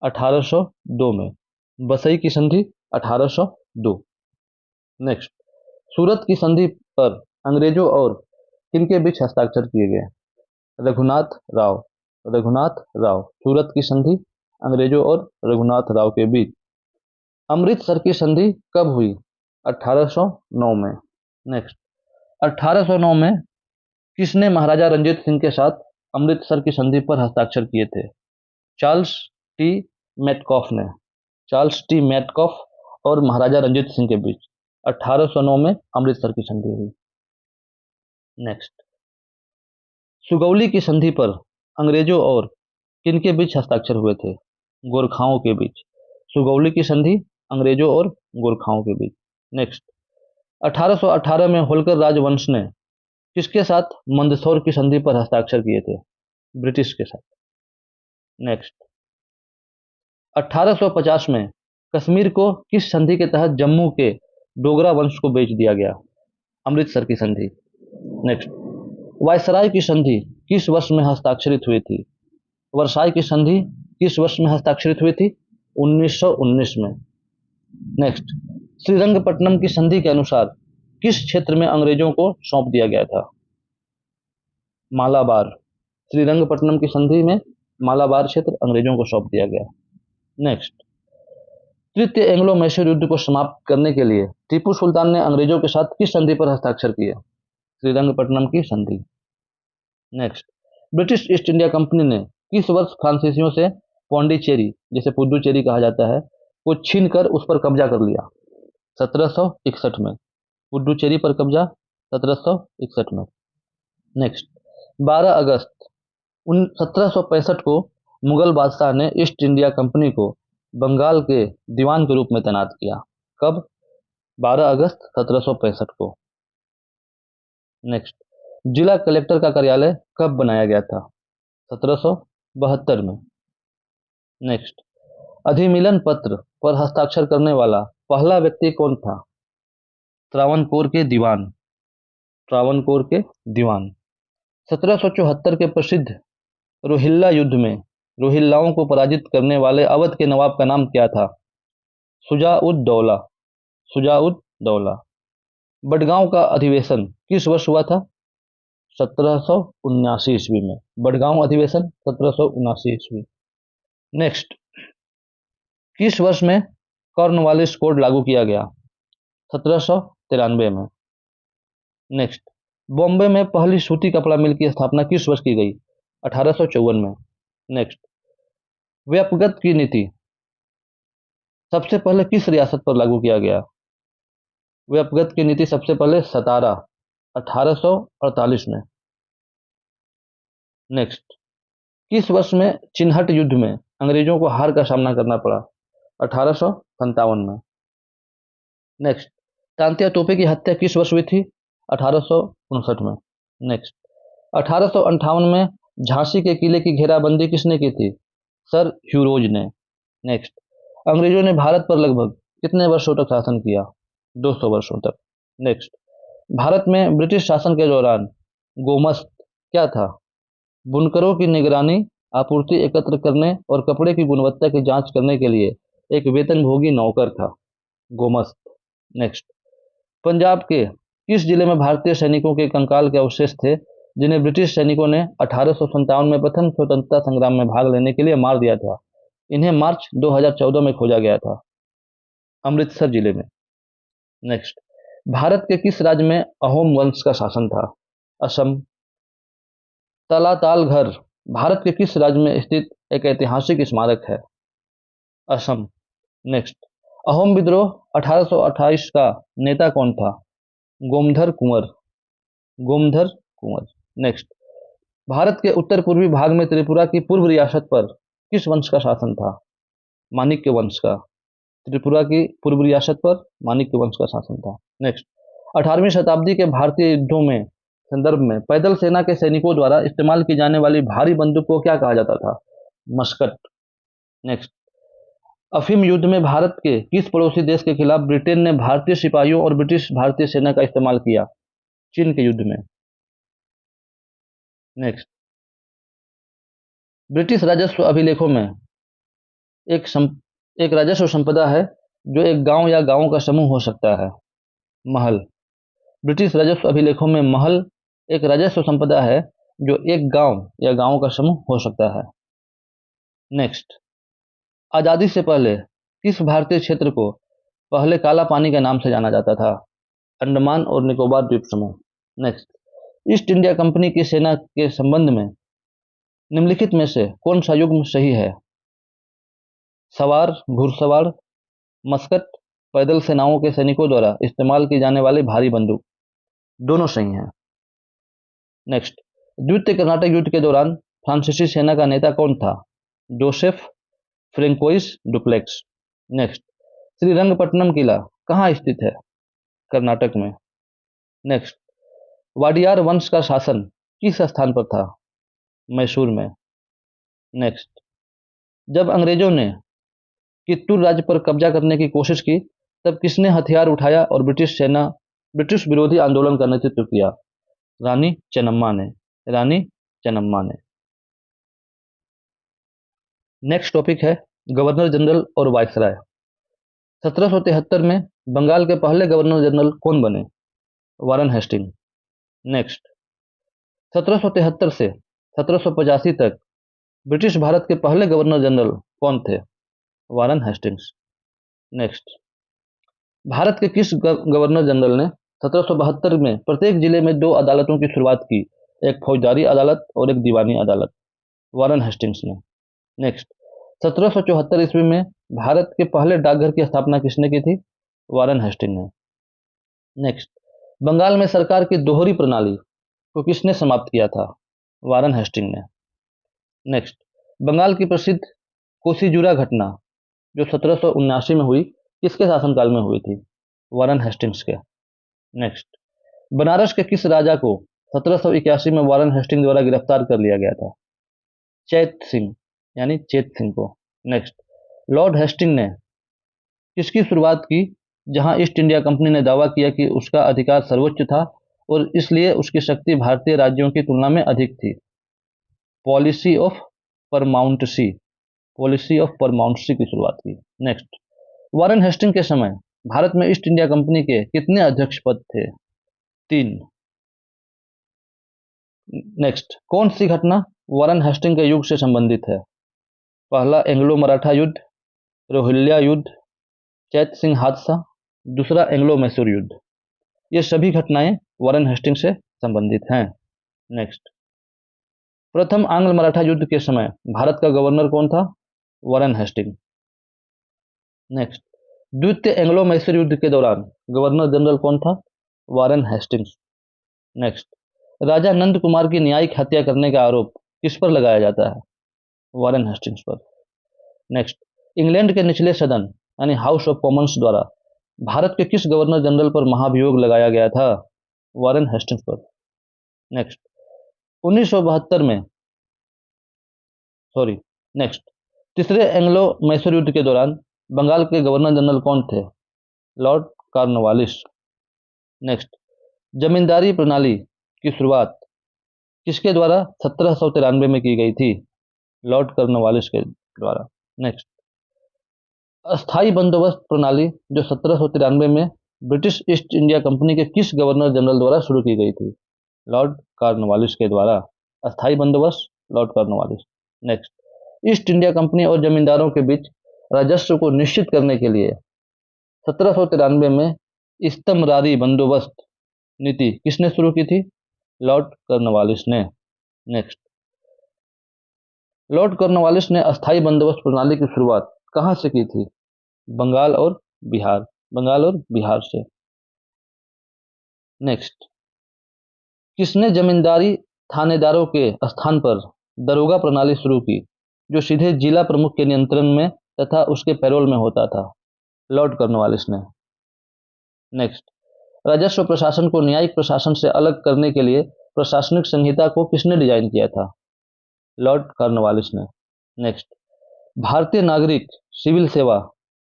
1802 में। बसई की संधि 1802। नेक्स्ट, सूरत की संधि पर अंग्रेजों और किनके बीच हस्ताक्षर किए गए? रघुनाथ राव। रघुनाथ राव। सूरत की संधि अंग्रेजों और रघुनाथ राव के बीच। अमृतसर की संधि कब हुई? 1809 में। नेक्स्ट, 1809 में किसने महाराजा रंजीत सिंह के साथ अमृतसर की संधि पर हस्ताक्षर किए थे? चार्ल्स टी मेटकॉफ ने। चार्ल्स टी मेटकॉफ और महाराजा रंजीत सिंह के बीच 1809 में अमृतसर की संधि हुई। नेक्स्ट, सुगौली की संधि पर अंग्रेजों और किनके बीच हस्ताक्षर हुए थे? गोरखाओं के बीच। सुगौली की संधि अंग्रेजों और गोरखाओं के बीच। नेक्स्ट, 1818 में होलकर राजवंश ने किसके साथ मंदसौर की संधि पर हस्ताक्षर किए थे? ब्रिटिश के साथ। नेक्स्ट, 1850 में कश्मीर को किस संधि के तहत जम्मू के डोगरा वंश को बेच दिया गया? अमृतसर की संधि। नेक्स्ट, वायसराय की संधि किस वर्ष में हस्ताक्षरित हुई थी? वर्साई की संधि किस वर्ष में हस्ताक्षरित हुई थी? 1919 में। नेक्स्ट, श्रीरंगपट्टनम की संधि के अनुसार किस क्षेत्र में अंग्रेजों को सौंप दिया गया था? मालाबार। श्रीरंगपट्टनम की संधि में मालाबार क्षेत्र अंग्रेजों को सौंप दिया गया। नेक्स्ट, तृतीय एंग्लो मैसूर युद्ध को समाप्त करने के लिए टीपू सुल्तान ने अंग्रेजों के साथ किस संधि पर हस्ताक्षर किए? श्रीरंगपट्टनम की संधि। Next, British east India company ने किस वर्ष फ्रांसीसियों से पौंडीचेरी, जिसे पुडुचेरी कहा जाता है, को छीन कर उस पर कब्जा कर लिया? 1761 में। पुडुचेरी पर कब्जा 1761 में। नेक्स्ट, 12 अगस्त 1765 को मुगल बादशाह ने ईस्ट इंडिया कंपनी को बंगाल के दीवान के रूप में तैनात किया। कब? 12 अगस्त 1765 को। नेक्स्ट, जिला कलेक्टर का कार्यालय कब बनाया गया था? 1772 में। नेक्स्ट, अधिमिलन पत्र पर हस्ताक्षर करने वाला पहला व्यक्ति कौन था? त्रावणकोर के दीवान। त्रावणकोर के दीवान। 1774 के प्रसिद्ध रोहिल्ला युद्ध में रोहिल्लाओं को पराजित करने वाले अवध के नवाब का नाम क्या था? शुजा-उद-दौला। शुजा-उद-दौला। बडगांव का अधिवेशन किस वर्ष हुआ था? 1779 ईस्वी में। बडगांव अधिवेशन 1779 ईस्वी। नेक्स्ट, किस वर्ष में कॉर्नवालिस कोड लागू किया गया? 1793 में। नेक्स्ट, बॉम्बे में पहली सूती कपड़ा मिल की स्थापना किस वर्ष की गई? 1854 में। नेक्स्ट, व्यापगत की नीति सबसे पहले किस रियासत पर लागू किया गया? व्यापगत की नीति सबसे पहले सतारा 1848 में। नेक्स्ट, किस वर्ष में चिन्हट युद्ध में अंग्रेजों को हार का सामना करना पड़ा? 1857 में। नेक्स्ट, तांत्या तोपे की हत्या किस वर्ष हुई थी? 1859 में। नेक्स्ट, 1858 में झांसी के किले की घेराबंदी किसने की थी? सर ह्यूरोज ने। नेक्स्ट, अंग्रेजों ने भारत पर लगभग कितने वर्षों तक शासन किया? 200 वर्षों तक। नेक्स्ट, भारत में ब्रिटिश शासन के दौरान गोमस्त क्या था? बुनकरों की निगरानी, आपूर्ति एकत्र करने और कपड़े की गुणवत्ता की जांच करने के लिए एक वेतनभोगी नौकर था, गोमस्त। नेक्स्ट, पंजाब के किस जिले में भारतीय सैनिकों के कंकाल के अवशेष थे जिन्हें ब्रिटिश सैनिकों ने 1857 में प्रथम स्वतंत्रता संग्राम में भाग लेने के लिए मार दिया था? इन्हें मार्च 2014 में खोजा गया था, अमृतसर जिले में। नेक्स्ट, भारत के किस राज्य में अहोम वंश का शासन था? असम। तलाताल घर भारत के किस राज्य में स्थित एक ऐतिहासिक स्मारक है? असम। नेक्स्ट, अहोम विद्रोह 1828 का नेता कौन था? गोमधर कुंवर। गोमधर कुंवर। नेक्स्ट, भारत के उत्तर पूर्वी भाग में त्रिपुरा की पूर्व रियासत पर किस वंश का शासन था? माणिक्य वंश का। त्रिपुरा की पूर्व रियासत पर माणिक्य वंश का शासन था। नेक्स्ट, 18वीं शताब्दी के भारतीय युद्धों में संदर्भ में पैदल सेना के सैनिकों द्वारा इस्तेमाल की जाने वाली भारी बंदूक को क्या कहा जाता था? मस्कट। नेक्स्ट, अफीम युद्ध में भारत के किस पड़ोसी देश के खिलाफ ब्रिटेन ने भारतीय सिपाहियों और ब्रिटिश भारतीय सेना का इस्तेमाल किया? चीन के युद्ध में। नेक्स्ट, ब्रिटिश राजस्व अभिलेखों में एक एक राजस्व संपदा है जो एक गांव या गांवों का समूह हो सकता है। महल। ब्रिटिश राजस्व अभिलेखों में महल एक राजस्व संपदा है जो एक गांव या गांवों का समूह हो सकता है। नेक्स्ट, आजादी से पहले किस भारतीय क्षेत्र को पहले काला पानी के नाम से जाना जाता था? अंडमान और निकोबार द्वीप समूह। नेक्स्ट, ईस्ट इंडिया कंपनी की सेना के संबंध में निम्नलिखित में से कौन सा युग्म सही है? सवार, घुड़सवार, मस्कट, पैदल सेनाओं के सैनिकों द्वारा इस्तेमाल की जाने वाली भारी बंदूक। दोनों सही हैं। नेक्स्ट, द्वितीय कर्नाटक युद्ध के दौरान फ्रांसीसी सेना का नेता कौन था? Joseph Francois Dupleix. Next, Srirangapatnam किला कहाँ स्थित है? कर्नाटक में। नेक्स्ट, वाडियार वंश का शासन किस स्थान पर था? मैसूर में। नेक्स्ट, जब अंग्रेजों ने कित्तूर राज्य पर कब्जा करने की कोशिश की तब किसने हथियार उठाया और ब्रिटिश विरोधी आंदोलन का नेतृत्व किया? रानी चेन्नम्मा ने। रानी चेन्नम्मा ने। नेक्स्ट टॉपिक है गवर्नर जनरल और वायसराय। 1773 में बंगाल के पहले गवर्नर जनरल कौन बने? वारन हेस्टिंग। नेक्स्ट, 1773 से 1785 तक ब्रिटिश भारत के पहले गवर्नर जनरल कौन थे? Warren Hastings. नेक्स्ट, भारत के किस गवर्नर जनरल ने 1772 में प्रत्येक जिले में 2 अदालतों की शुरुआत की? एक फौजदारी अदालत और एक दीवानी अदालत। वारन हेस्टिंग्स ने। नेक्स्ट, 1774 ईस्वी में भारत के पहले डाकघर की स्थापना किसने की थी? वारन हेस्टिंग ने। नेक्स्ट, बंगाल में सरकार की दोहरी प्रणाली को किसने समाप्त किया था? वारन हेस्टिंग ने। नेक्स्ट, बंगाल की प्रसिद्ध कोसीजुरा घटना जो 1779 में हुई किसके शासनकाल में हुई थी? वारन हेस्टिंग्स के। नेक्स्ट, बनारस के किस राजा को 1781 में वारन हेस्टिंग द्वारा गिरफ्तार कर लिया गया था? चैत सिंह यानी चेत सिंह को। नेक्स्ट, लॉर्ड हेस्टिंग ने किसकी शुरुआत की जहां ईस्ट इंडिया कंपनी ने दावा किया कि उसका अधिकार सर्वोच्च था और इसलिए उसकी शक्ति भारतीय राज्यों की तुलना में अधिक थी? Policy of paramountcy. Policy of paramountcy की शुरुआत की। नेक्स्ट, वारन हेस्टिंग के समय भारत में ईस्ट इंडिया कंपनी के कितने अध्यक्ष पद थे? 3। नेक्स्ट, कौन सी घटना वारन हेस्टिंग के युग से संबंधित है? पहला एंग्लो मराठा युद्ध, रोहिल्ला युद्ध, चैत सिंह हादसा, दूसरा एंग्लो मैसूर युद्ध। ये सभी घटनाएं वारन हेस्टिंग से संबंधित हैं। नेक्स्ट, प्रथम आंग्ल मराठा युद्ध के समय भारत का गवर्नर कौन था? वारन हेस्टिंग। नेक्स्ट, द्वितीय एंग्लो मैसूर युद्ध के दौरान गवर्नर जनरल कौन था? Warren Hastings. नेक्स्ट, राजा नंद कुमार की न्यायिक हत्या करने का आरोप किस पर लगाया जाता है? वारन हेस्टिंग्स पर। नेक्स्ट, इंग्लैंड के निचले सदन यानी हाउस ऑफ कॉमन्स द्वारा भारत के किस गवर्नर जनरल पर महाभियोग लगाया गया था? वारन हेस्टिंग्स पर। नेक्स्ट, 1972 में नेक्स्ट, तीसरे एंग्लो मैसूर युद्ध के दौरान बंगाल के गवर्नर जनरल कौन थे? Lord Cornwallis. नेक्स्ट, जमींदारी प्रणाली की शुरुआत किसके द्वारा 1793 में की गई थी? लॉर्ड कॉर्नवालिस के द्वारा। नेक्स्ट, अस्थाई बंदोबस्त प्रणाली जो 1793 में ब्रिटिश ईस्ट इंडिया कंपनी के किस गवर्नर जनरल द्वारा शुरू की गई थी? लॉर्ड कॉर्नवालिस के द्वारा। अस्थाई बंदोबस्त Lord Cornwallis. Next, east India company और जमींदारों के बीच राजस्व को निश्चित करने के लिए 1793 में इस्तमरारी बंदोबस्त नीति किसने शुरू की थी? लॉर्ड कॉर्नवालिस ने। नेक्स्ट, लॉर्ड कॉर्नवालिस ने अस्थाई बंदोबस्त प्रणाली की शुरुआत कहां से की थी? बंगाल और बिहार। बंगाल और बिहार से। नेक्स्ट, किसने जमींदारी थानेदारों के स्थान पर दरोगा प्रणाली शुरू की जो सीधे जिला प्रमुख के नियंत्रण में तथा उसके पैरोल में होता था? लॉर्ड कॉर्नवालिस ने। नेक्स्ट, राजस्व प्रशासन को न्यायिक प्रशासन से अलग करने के लिए प्रशासनिक संहिता को किसने डिजाइन किया था? लॉर्ड कॉर्नवालिस ने। नेक्स्ट, भारतीय नागरिक सिविल सेवा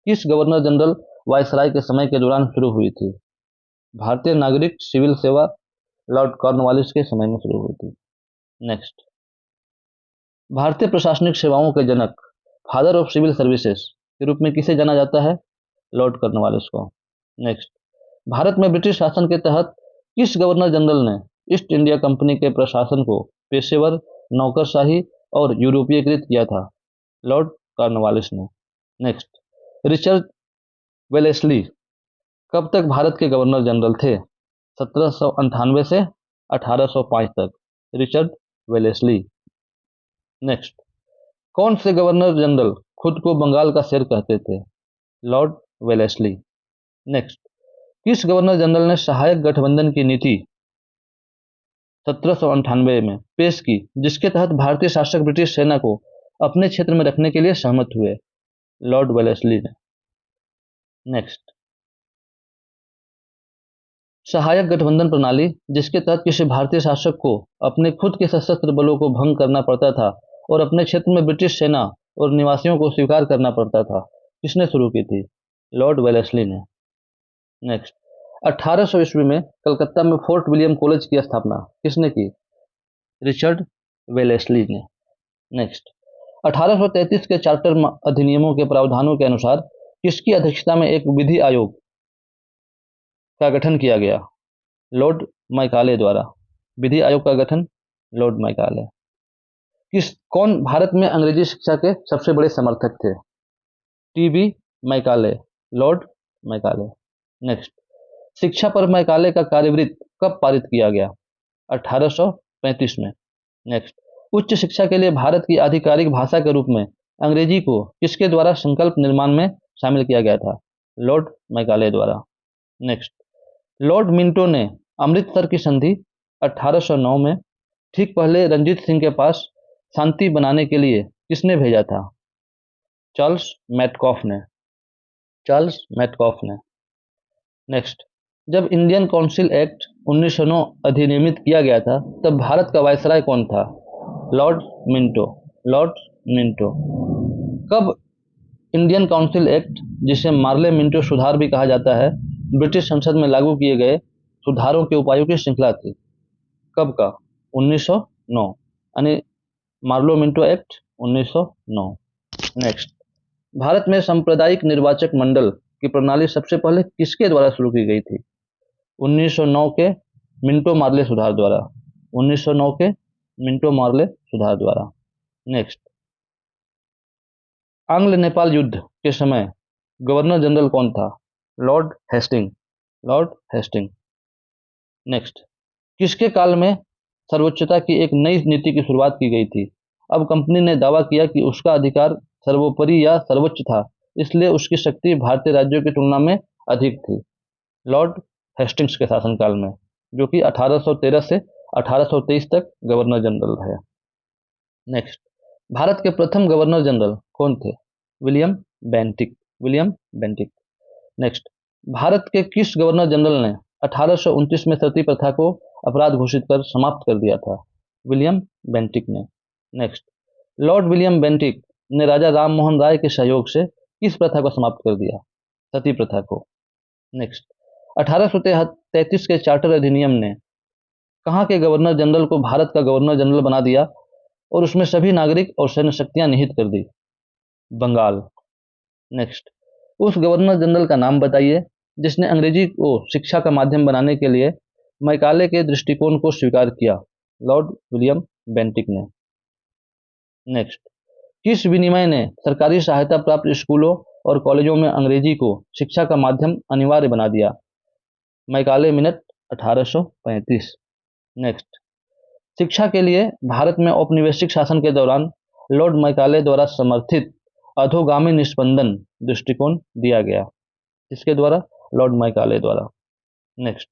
किस गवर्नर जनरल वायसराय के समय के दौरान शुरू हुई थी? भारतीय नागरिक सिविल सेवा लॉर्ड कॉर्नवालिस के समय में शुरू हुई थी। नेक्स्ट, भारतीय प्रशासनिक सेवाओं के जनक, फादर ऑफ सिविल सर्विसेज के रूप में किसे जाना जाता है? लॉर्ड कॉर्नवालिस को। नेक्स्ट, भारत में ब्रिटिश शासन के तहत किस गवर्नर जनरल ने ईस्ट इंडिया कंपनी के प्रशासन को पेशेवर, नौकरशाही और यूरोपीयकृत किया था? लॉर्ड कॉर्नवालिस ने। नेक्स्ट, रिचर्ड वेलेस्ली कब तक भारत के गवर्नर जनरल थे? 1798 से 1805 तक, रिचर्ड वेलेस्ली। नेक्स्ट, कौन से गवर्नर जनरल खुद को बंगाल का शेर कहते थे? Lord Wellesley. नेक्स्ट, किस गवर्नर जनरल ने सहायक गठबंधन की नीति 1798 में पेश की, जिसके तहत भारतीय शासक ब्रिटिश सेना को अपने क्षेत्र में रखने के लिए सहमत हुए? लॉर्ड वेलेस्ली ने। नेक्स्ट, सहायक गठबंधन प्रणाली, जिसके तहत किसी भारतीय शासक को अपने खुद के सशस्त्र बलों को भंग करना पड़ता था और अपने क्षेत्र में ब्रिटिश सेना और निवासियों को स्वीकार करना पड़ता था, किसने शुरू की थी? लॉर्ड वेलेस्ली ने। नेक्स्ट, 1800 ईस्वी में कलकत्ता में फोर्ट विलियम कॉलेज की स्थापना किसने की? रिचर्ड वेलेस्ली ने। नेक्स्ट, 1833 के चार्टर अधिनियमों के प्रावधानों के अनुसार किसकी अध्यक्षता में एक विधि आयोग का गठन किया गया? लॉर्ड मैकाले द्वारा। विधि आयोग का गठन लॉर्ड मैकाले। कौन भारत में अंग्रेजी शिक्षा के सबसे बड़े समर्थक थे? TB Macaulay, Lord Macaulay. Next, शिक्षा पर मैकाले का कार्यवृत्त कब पारित किया गया? 1835 में। नेक्स्ट, उच्च शिक्षा के लिए भारत की आधिकारिक भाषा के रूप में अंग्रेजी को किसके द्वारा संकल्प निर्माण में शामिल किया गया था? लॉर्ड मैकाले द्वारा। नेक्स्ट, लॉर्ड मिंटो ने अमृतसर की संधि 1809 में ठीक पहले रंजीत सिंह के पास शांति बनाने के लिए किसने भेजा था? चार्ल्स मैटकॉफ ने। चार्ल्स मैटकॉफ ने। नेक्स्ट, जब इंडियन काउंसिल एक्ट 1909 अधिनियमित किया गया था, तब भारत का वायसराय कौन था? Lord Minto. Lord Minto. कब इंडियन काउंसिल एक्ट, जिसे मार्ले मिंटो सुधार भी कहा जाता है, ब्रिटिश संसद में लागू किए गए सुधारों के उपायों की श्रृंखला थी? कब का? 1909, यानी Morley Minto act 1909। Next, Bharat में सांप्रदायिक निर्वाचक मंडल की प्रणाली सबसे पहले किसके द्वारा शुरू की गई थी? 1909 के मिंटो मार्ले सुधार द्वारा। 1909 के मिंटो मार्ले सुधार द्वारा। नेक्स्ट, आंग्ल नेपाल युद्ध के समय गवर्नर जनरल कौन था? Lord Hasting. Lord Hasting. Next, किसके काल में सर्वोच्चता की एक नई नीति की शुरुआत की गई थी? अब कंपनी ने दावा किया कि उसका अधिकार सर्वोपरि या सर्वोच्च था, इसलिए उसकी शक्ति भारतीय राज्यों की तुलना में अधिक थी। लॉर्ड हेस्टिंग्स के शासनकाल में, जो कि 1813 से 1823 तक गवर्नर जनरल रहे। नेक्स्ट, भारत के प्रथम गवर्नर जनरल कौन थे? William Bentinck. William Bentinck. Next, Bharat के किस गवर्नर जनरल ने 1829 में सती प्रथा को अपराध घोषित कर समाप्त कर दिया था? विलियम बेंटिक ने। नेक्स्ट, लॉर्ड विलियम बेंटिक ने राजा राम मोहन राय के सहयोग से किस प्रथा को समाप्त कर दिया? सती प्रथा को। नेक्स्ट, 1833 के चार्टर अधिनियम ने कहाँ के गवर्नर जनरल को भारत का गवर्नर जनरल बना दिया और उसमें सभी नागरिक और सैन्य शक्तियां निहित कर दी? बंगाल। नेक्स्ट, उस गवर्नर जनरल का नाम बताइए जिसने अंग्रेजी को शिक्षा का माध्यम बनाने के लिए मैकाले के दृष्टिकोण को स्वीकार किया? लॉर्ड विलियम बेंटिक ने। नेक्स्ट, किस विनिमय ने सरकारी सहायता प्राप्त स्कूलों और कॉलेजों में अंग्रेजी को शिक्षा का माध्यम अनिवार्य बना दिया? Macaulay minute 1835। नेक्स्ट, शिक्षा के लिए भारत में औपनिवेशिक शासन के दौरान लॉर्ड मैकाले द्वारा समर्थित अधोगामी निस्पंदन दृष्टिकोण दिया गया? इसके द्वारा? लॉर्ड मैकाले द्वारा। नेक्स्ट,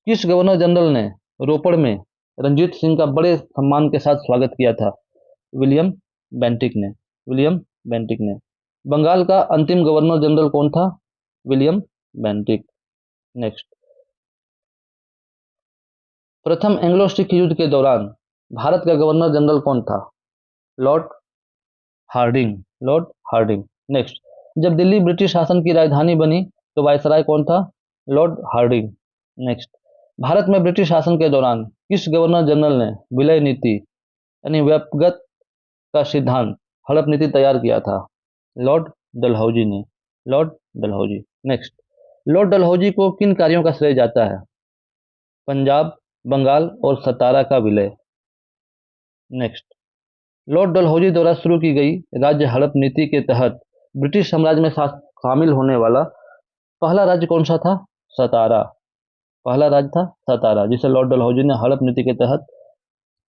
किस गवर्नर जनरल ने रोपड़ में रंजीत सिंह का बड़े सम्मान के साथ स्वागत किया था? विलियम बेंटिक ने। विलियम बेंटिक ने। बंगाल का अंतिम गवर्नर जनरल कौन था? William Bentinck. नेक्स्ट, प्रथम एंग्लो सिख युद्ध के दौरान भारत का गवर्नर जनरल कौन था? Lord Hardinge. Lord Hardinge. Next, जब दिल्ली ब्रिटिश शासन की राजधानी बनी तो वायसराय कौन था? Lord Hardinge. नेक्स्ट, भारत में ब्रिटिश शासन के दौरान किस गवर्नर जनरल ने विलय नीति यानी व्यक्तिगत का सिद्धांत हड़प नीति तैयार किया था? लॉर्ड डलहौजी ने। Lord Dalhousie. Next, Lord Dalhousie को किन कार्यों का श्रेय जाता है? पंजाब, बंगाल और सतारा का विलय। नेक्स्ट, लॉर्ड डलहौजी द्वारा शुरू की गई राज्य हड़प नीति के तहत ब्रिटिश साम्राज्य में शामिल होने वाला पहला राज्य कौन सा था? सतारा। पहला राज्य था सतारा, जिसे लॉर्ड डलहौजी ने हड़प नीति के तहत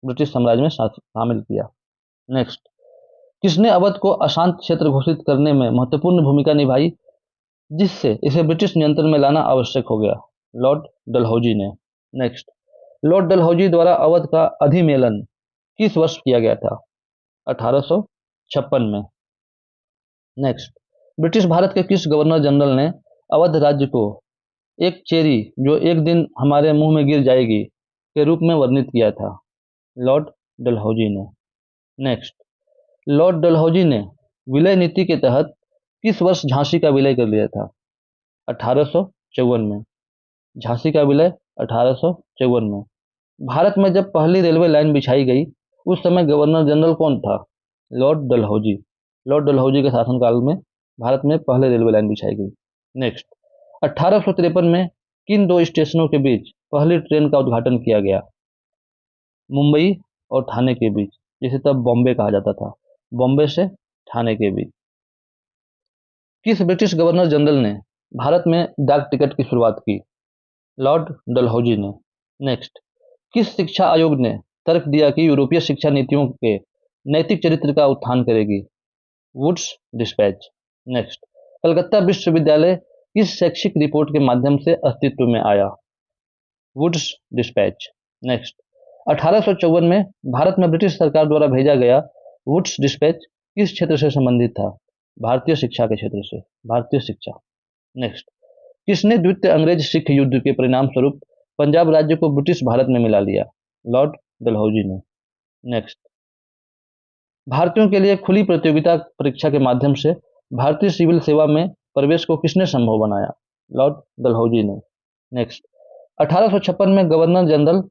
ब्रिटिश साम्राज्य में शामिल किया। नेक्स्ट, किसने अवध को अशांत क्षेत्र घोषित करने में महत्वपूर्ण भूमिका निभाई, जिससे इसे ब्रिटिश नियंत्रण में लाना आवश्यक हो गया? लॉर्ड डलहौजी ने। नेक्स्ट, लॉर्ड डलहौजी द्वारा अवध का अधिमेलन किस वर्ष किया गया था? 1856 में। नेक्स्ट, ब्रिटिश भारत के किस गवर्नर जनरल ने अवध राज्य को एक चेरी जो एक दिन हमारे मुंह में गिर जाएगी के रूप में वर्णित किया था? लॉर्ड डलहौजी ने। नेक्स्ट, लॉर्ड डलहौजी ने विलय नीति के तहत किस वर्ष झांसी का विलय कर लिया था? 1854 में। झांसी का विलय 1854 में। भारत में जब पहली रेलवे लाइन बिछाई गई उस समय गवर्नर जनरल कौन था? लॉर्ड डलहौजी। लॉर्ड डलहौजी के शासनकाल में भारत में पहले रेलवे लाइन बिछाई गई। नेक्स्ट, 1853 में किन दो स्टेशनों के बीच पहली ट्रेन का उद्घाटन किया गया? मुंबई और ठाणे के बीच, जिसे तब बॉम्बे कहा जाता था। बॉम्बे से ठाणे के बीच। किस ब्रिटिश गवर्नर जनरल ने भारत में डाक टिकट की शुरुआत की? लॉर्ड डलहौजी ने। नेक्स्ट, किस शिक्षा आयोग ने तर्क दिया कि यूरोपीय शिक्षा नीतियों के नैतिक चरित्र का उत्थान करेगी? Woods dispatch. नेक्स्ट, कलकत्ता विश्वविद्यालय किस शैक्षिक रिपोर्ट के माध्यम से अस्तित्व में आया? Woods dispatch. नेक्स्ट, 1854 में भारत में ब्रिटिश सरकार द्वारा भेजा गया वुड्स डिस्पैच किस क्षेत्र से संबंधित था? भारतीय शिक्षा के क्षेत्र से। भारतीय शिक्षा। नेक्स्ट, किसने द्वितीय अंग्रेज सिख युद्ध के परिणाम स्वरूप पंजाब राज्य को ब्रिटिश भारत में मिला लिया? लॉर्ड डलहौजी ने। नेक्स्ट, भारतीयों के लिए खुली प्रतियोगिता परीक्षा के माध्यम से भारतीय सिविल सेवा में प्रवेश को किसने संभव बनाया? लॉर्ड डलहौजी ने। नेक्स्ट, 1856 में गवर्नर जनरल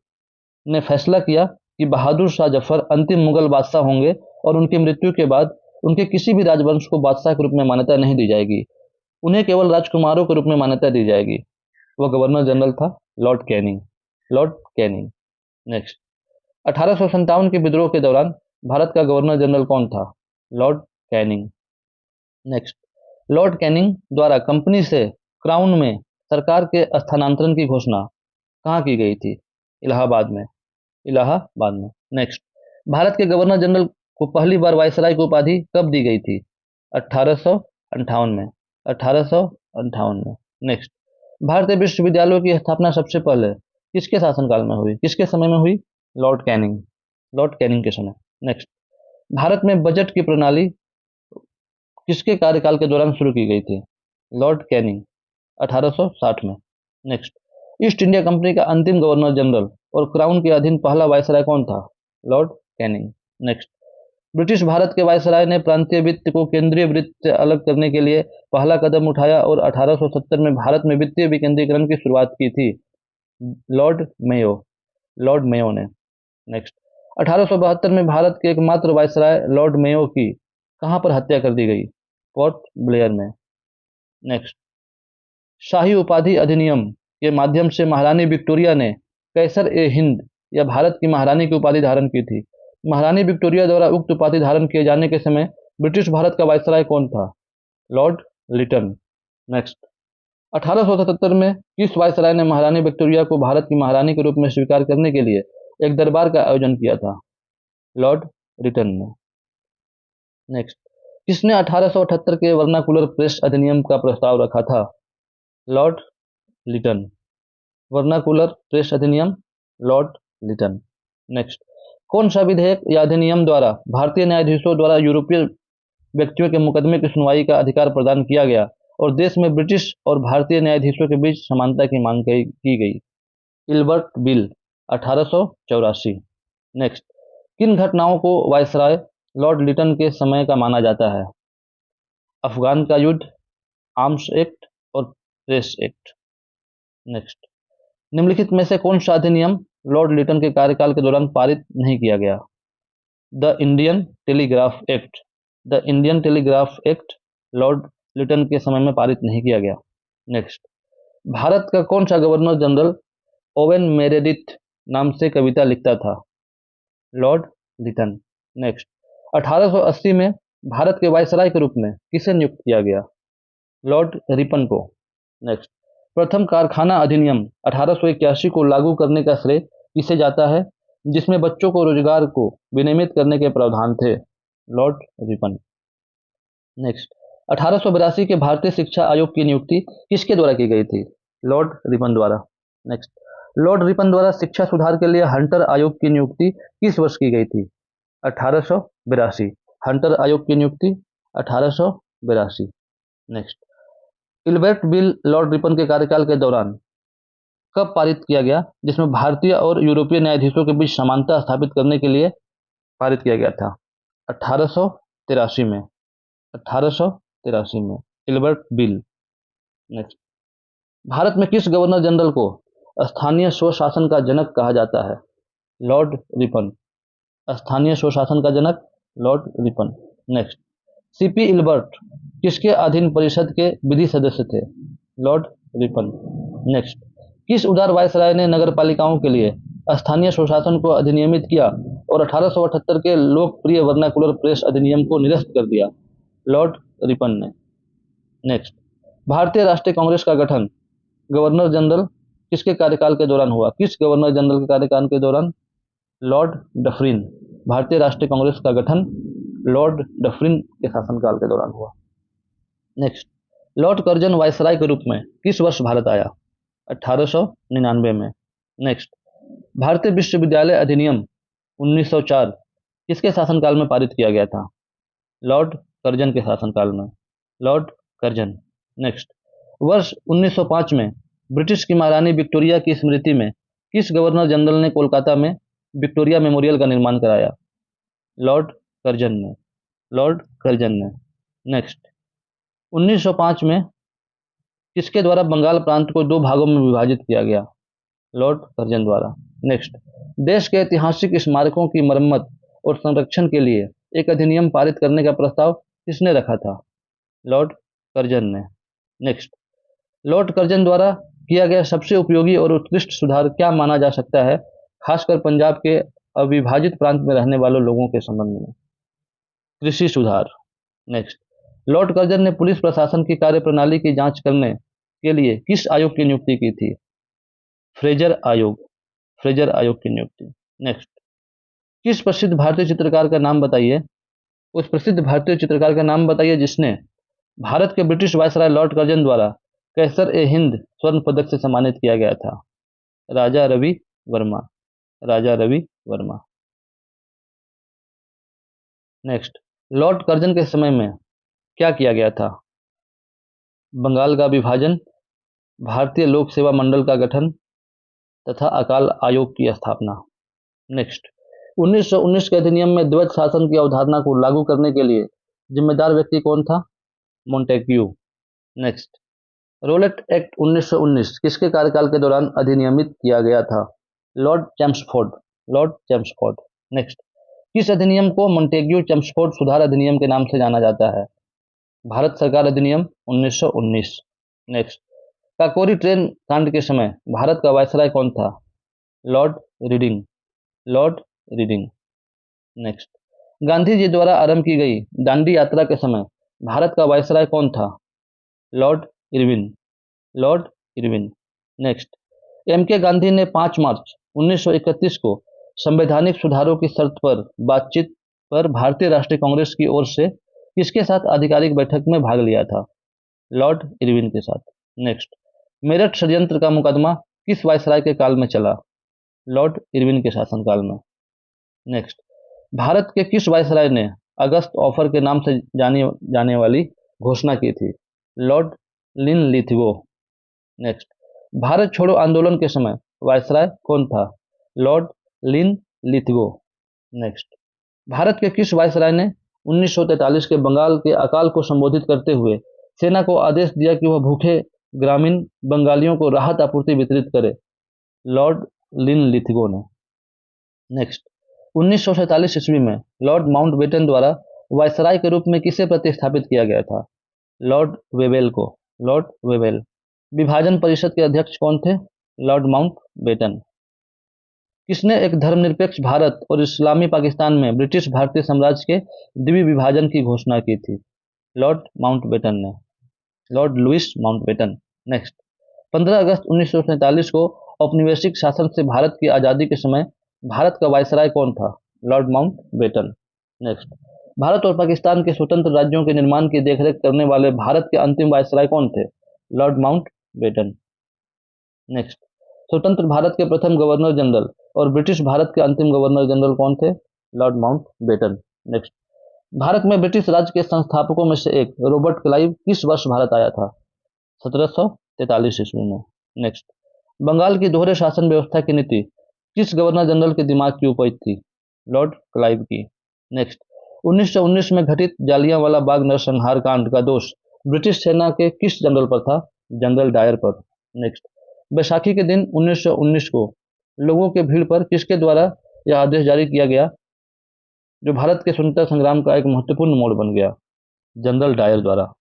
ने फैसला किया कि बहादुर शाह जफर अंतिम मुगल बादशाह होंगे और उनकी मृत्यु के बाद उनके किसी भी राजवंश को बादशाह के रूप में मान्यता नहीं दी जाएगी, उन्हें केवल राजकुमारों के रूप में मान्यता दी जाएगी। वह गवर्नर जनरल था Lord Canning. Lord Canning. Next, 1857 के विद्रोह के दौरान भारत का गवर्नर जनरल कौन था? Lord Canning. Next, Lord Canning द्वारा कंपनी से क्राउन में सरकार के स्थानांतरण की घोषणा कहाँ की गई थी? इलाहाबाद में। इलाहाबाद में। नेक्स्ट, भारत के गवर्नर जनरल को पहली बार वायसराय की उपाधि कब दी गई थी? 1858 में। 1858 में। नेक्स्ट, भारतीय विश्वविद्यालयों की स्थापना सबसे पहले किसके शासनकाल में हुई? किसके समय में हुई? Lord Canning. लॉर्ड कैनिंग के समय। नेक्स्ट, भारत में बजट की प्रणाली किसके कार्यकाल के दौरान शुरू की गई थी? Lord Canning. 1860 में। नेक्स्ट, ईस्ट इंडिया कंपनी का अंतिम गवर्नर जनरल और क्राउन के अधीन पहला वायसराय कौन था? Lord Canning. Next, British Bharat के वायसराय ने प्रांतीय वित्त को केंद्रीय वित्त से अलग करने के लिए पहला कदम उठाया और 1870 में भारत में वित्तीय विकेंद्रीकरण की शुरुआत की थी। Lord Mayo. लॉर्ड मेयो ने। नेक्स्ट, 1872 में भारत के एकमात्र वायसराय लॉर्ड मेयो की कहां पर हत्या कर दी गई? पोर्ट ब्लेयर में। नेक्स्ट, शाही उपाधि अधिनियम के माध्यम से महारानी विक्टोरिया ने कैसर ए हिंद या भारत की महारानी की उपाधि धारण की थी। महारानी विक्टोरिया द्वारा उक्त उपाधि धारण किए जाने के समय ब्रिटिश भारत का वायसराय कौन था? लॉर्ड लिटन। नेक्स्ट, 1877 में किस वायसराय ने महारानी विक्टोरिया को भारत की महारानी के रूप में स्वीकार करने के लिए एक दरबार का आयोजन किया था? लॉर्ड लिटन ने। नेक्स्ट, किसने 1878 के वर्नाकुलर प्रेस अधिनियम का प्रस्ताव रखा था? लॉर्ड लिटन। वर्नाकुलर प्रेस अधिनियम, लॉर्ड लिटन। नेक्स्ट, कौन सा विधेयक या अधिनियम द्वारा भारतीय न्यायाधीशों द्वारा यूरोपीय व्यक्तियों के मुकदमे की सुनवाई का अधिकार प्रदान किया गया और देश में ब्रिटिश और भारतीय न्यायाधीशों के बीच समानता की मांग की गई? Ilbert bill, 1884। नेक्स्ट, किन घटनाओं को वायसराय लॉर्ड लिटन के समय का माना जाता है? अफगान का युद्ध, आर्म्स एक्ट और प्रेस एक्ट। नेक्स्ट, निम्नलिखित में से कौन सा अधिनियम लॉर्ड लिटन के कार्यकाल के दौरान पारित नहीं किया गया? The Indian Telegraph Act. The Indian Telegraph Act Lord Lytton के समय में पारित नहीं किया गया। नेक्स्ट, भारत का कौन सा गवर्नर जनरल ओवेन मेरेडिथ नाम से कविता लिखता था? लॉर्ड लिटन। नेक्स्ट, 1880 में भारत के वायसराय के रूप में किसे नियुक्त किया गया? लॉर्ड रिपन को। नेक्स्ट, प्रथम कारखाना अधिनियम 1881 को लागू करने का श्रेय किसे जाता है, जिसमें बच्चों को रोजगार को विनियमित करने के प्रावधान थे? Lord Ripon. नेक्स्ट, 1882 के भारतीय शिक्षा आयोग की नियुक्ति किसके द्वारा की गई थी? लॉर्ड रिपन द्वारा। नेक्स्ट, लॉर्ड रिपन द्वारा शिक्षा सुधार के लिए हंटर आयोग की नियुक्ति किस वर्ष की गई थी? 1882। हंटर आयोग की नियुक्ति 1882। Next, Ilbert bill Lord Ripon के कार्यकाल के दौरान कब पारित किया गया, जिसमें भारतीय और यूरोपीय न्यायाधीशों के बीच समानता स्थापित करने के लिए पारित किया गया था? 1883 में। 1883 में इल्बर्ट बिल। नेक्स्ट, भारत में किस गवर्नर जनरल को स्थानीय स्वशासन का जनक कहा जाता है? Lord Ripon. स्थानीय स्वशासन का जनक Lord Ripon. Next, CP Ilbert किसके अधीन परिषद के विधि सदस्य थे? Lord Ripon. नेक्स्ट, किस उदार वायसराय ने नगरपालिकाओं के लिए स्थानीय स्वशासन को अधिनियमित किया और 1878 के लोकप्रिय वर्नाकुलर प्रेस अधिनियम को निरस्त कर दिया? लॉर्ड रिपन ने। नेक्स्ट, भारतीय राष्ट्रीय कांग्रेस का गठन गवर्नर जनरल किसके कार्यकाल के दौरान हुआ? किस गवर्नर जनरल के कार्यकाल के दौरान? Lord Dufferin. भारतीय राष्ट्रीय कांग्रेस का गठन लॉर्ड डफरिन के शासनकाल के दौरान हुआ। नेक्स्ट, लॉर्ड कर्जन वायसराय के रूप में किस वर्ष भारत आया? 1899 में। नेक्स्ट, भारतीय विश्वविद्यालय अधिनियम 1904 किसके शासनकाल में पारित किया गया था? लॉर्ड कर्जन के शासनकाल में। Lord Curzon. नेक्स्ट, वर्ष 1905 में ब्रिटिश की महारानी विक्टोरिया की स्मृति में किस गवर्नर जनरल ने कोलकाता में विक्टोरिया मेमोरियल का निर्माण कराया? लॉर्ड कर्जन ने। लॉर्ड कर्जन ने। नेक्स्ट, 1905 में किसके द्वारा बंगाल प्रांत को 2 भागों में विभाजित किया गया? लॉर्ड कर्जन द्वारा। नेक्स्ट, देश के ऐतिहासिक स्मारकों की मरम्मत और संरक्षण के लिए एक अधिनियम पारित करने का प्रस्ताव किसने रखा था? लॉर्ड कर्जन ने। नेक्स्ट, लॉर्ड कर्जन द्वारा किया गया सबसे उपयोगी और उत्कृष्ट सुधार क्या माना जा सकता है, खासकर पंजाब के अविभाजित प्रांत में रहने वाले लोगों के संबंध में? कृषि सुधार। नेक्स्ट, लॉर्ड कर्जन ने पुलिस प्रशासन की कार्यप्रणाली की जांच करने के लिए किस आयोग की नियुक्ति की थी? फ्रेजर आयोग। फ्रेजर आयोग की नियुक्ति। नेक्स्ट, किस प्रसिद्ध भारतीय चित्रकार का नाम बताइए? उस प्रसिद्ध भारतीय चित्रकार का नाम बताइए जिसने भारत के ब्रिटिश वायसराय लॉर्ड कर्जन द्वारा कैसर ए हिंद स्वर्ण पदक से सम्मानित किया गया था? Raja Ravi Varma. Raja Ravi Varma. Next, Lord Curzon के समय में क्या किया गया था? बंगाल का विभाजन, भारतीय लोक सेवा मंडल का गठन तथा अकाल आयोग की स्थापना। नेक्स्ट, 1919 के अधिनियम में द्वैत शासन की अवधारणा को लागू करने के लिए जिम्मेदार व्यक्ति कौन था? मोंटेग्यू। नेक्स्ट, रोलेट एक्ट 1919 किसके कार्यकाल के दौरान अधिनियमित किया गया था? Lord Chelmsford. Lord Chelmsford. Next, किस अधिनियम को मोंटेग्यू चैम्सफोर्ड सुधार अधिनियम के नाम से जाना जाता है? भारत सरकार अधिनियम 1919। नेक्स्ट, काकोरी ट्रेन कांड के समय भारत का वायसराय कौन था? Lord Reading. Lord Reading. Next, Gandhi ji द्वारा आरंभ की गई दांडी यात्रा के समय भारत का वायसराय कौन था? Lord Irwin. Lord Irwin. Next, M K Gandhi ने 5 मार्च 1931 को संवैधानिक सुधारों की शर्त पर बातचीत पर भारतीय राष्ट्रीय कांग्रेस की ओर से किसके साथ आधिकारिक बैठक में भाग लिया था? लॉर्ड इरविन के साथ। नेक्स्ट, मेरठ षड्यंत्र का मुकदमा किस वायसराय के काल में चला? लॉर्ड इरविन के शासनकाल में। नेक्स्ट, भारत के किस वायसराय ने अगस्त ऑफर के नाम से जानी जाने वाली घोषणा की थी? Lord Linlithgow. नेक्स्ट, भारत छोड़ो आंदोलन के समय वायसराय कौन था? Lord Linlithgow. नेक्स्ट, भारत के किस वायसराय ने 1943 के बंगाल के अकाल को संबोधित करते हुए सेना को आदेश दिया कि वह भूखे ग्रामीण बंगालियों को राहत आपूर्ति वितरित करे? लॉर्ड लिनलिथगो ने। नेक्स्ट, 1947 ईस्वी में लॉर्ड माउंटबेटन द्वारा वायसराय के रूप में किसे प्रतिस्थापित किया गया था? लॉर्ड वेवेल को। Lord Wavell. विभाजन परिषद के अध्यक्ष कौन थे? Lord Mountbatten. किसने एक धर्मनिरपेक्ष भारत और इस्लामी पाकिस्तान में ब्रिटिश भारतीय साम्राज्य के द्विविभाजन की घोषणा की थी? लॉर्ड माउंटबेटन ने। Lord Louis Mountbatten. नेक्स्ट, 15 अगस्त 1947 को औपनिवेशिक शासन से भारत की आज़ादी के समय भारत का वायसराय कौन था? Lord Mountbatten. नेक्स्ट, भारत और पाकिस्तान के स्वतंत्र राज्यों के निर्माण की देखरेख करने वाले भारत के अंतिम वायसराय कौन थे? Lord Mountbatten. नेक्स्ट, स्वतंत्र भारत के प्रथम गवर्नर जनरल और ब्रिटिश भारत के अंतिम गवर्नर जनरल कौन थे? Lord Mountbatten. नेक्स्ट, भारत में ब्रिटिश राज के संस्थापकों में से एक रॉबर्ट क्लाइव किस वर्ष भारत आया था? 1743 ईस्वी में। नेक्स्ट, बंगाल की दोहरे शासन व्यवस्था की नीति किस गवर्नर जनरल के दिमाग की उपज थी? लॉर्ड क्लाइव की। नेक्स्ट, 1919 में घटित जालियांवाला बाग नरसंहार कांड का दोष ब्रिटिश सेना के किस जनरल पर था? जनरल डायर पर। नेक्स्ट, बैसाखी के दिन 1919 को लोगों के भीड़ पर किसके द्वारा यह आदेश जारी किया गया जो भारत के स्वतंत्रता संग्राम का एक महत्वपूर्ण मोड़ बन गया? जनरल डायर द्वारा।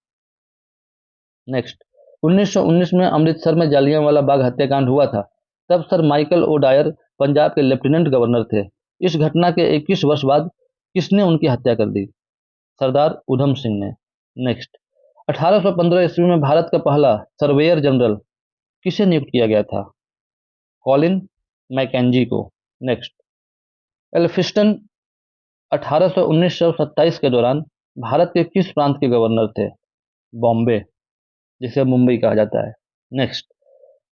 नेक्स्ट, 1919 में अमृतसर में जालियांवाला बाग हत्याकांड हुआ था, तब sir Michael O'Dwyer Punjab के लेफ्टिनेंट गवर्नर थे। इस घटना के 21 वर्ष बाद किसने उनकी हत्या कर दी? सरदार उधम सिंह ने। नेक्स्ट, 1815 ईस्वी में भारत का पहला सर्वेयर जनरल किसे नियुक्त किया गया था? कॉलिन मैकेंजी को। नेक्स्ट, एल्फिस्टन 1927 के दौरान भारत के किस प्रांत के गवर्नर थे? बॉम्बे, जिसे मुंबई कहा जाता है। नेक्स्ट,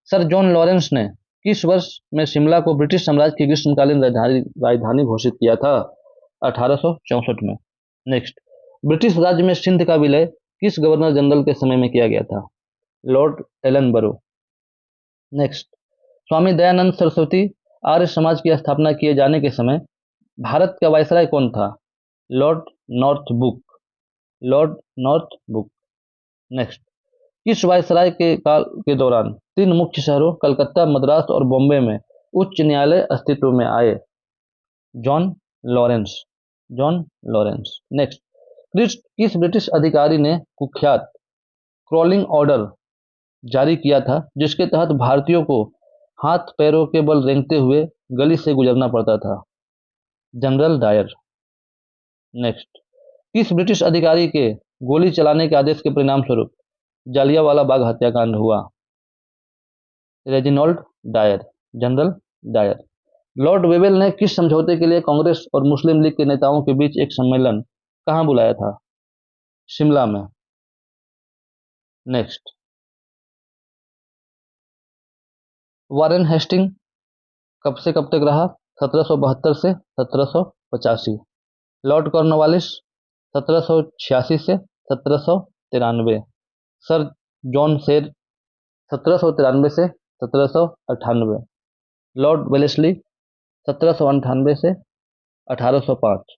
सर जॉन लॉरेंस ने किस वर्ष में शिमला को ब्रिटिश साम्राज्य की ग्रीष्मकालीन राजधानी घोषित किया था? 1864 में। नेक्स्ट, ब्रिटिश राज्य में सिंध का विलय किस गवर्नर जनरल के समय में किया गया था? Lord Ellenborough. Next, Swami Dayanand Saraswati Arya Samaj की स्थापना किए जाने के समय भारत का वायसराय कौन था? लॉर्ड नॉर्थबुक। लॉर्ड नॉर्थबुक। नेक्स्ट, किस वायसराय के काल के दौरान 3 मुख्य शहरों कलकत्ता, मद्रास और बॉम्बे में उच्च न्यायालय अस्तित्व में आए? John Lawrence. John Lawrence. Next, किस ब्रिटिश अधिकारी ने कुख्यात क्रॉलिंग ऑर्डर जारी किया था जिसके तहत भारतीयों को हाथ पैरों के बल रेंगते हुए गली से गुजरना पड़ता था? General Dyer. नेक्स्ट, किस ब्रिटिश अधिकारी के गोली चलाने के आदेश के परिणाम स्वरूप जालियांवाला बाग हत्याकांड हुआ? Reginald Dyer. General Dyer. Lord Wavell ने किस समझौते के लिए कांग्रेस और मुस्लिम लीग के नेताओं के बीच एक सम्मेलन कहां बुलाया था? शिमला में। नेक्स्ट, वारेन हेस्टिंग कब से कब तक रहा? 1772 से 1785। लॉर्ड कॉर्नवालिस 1786 से 1793। सर जॉन सेर 1793 से 1798। लॉर्ड वेलेस्ली 1798 से 1805।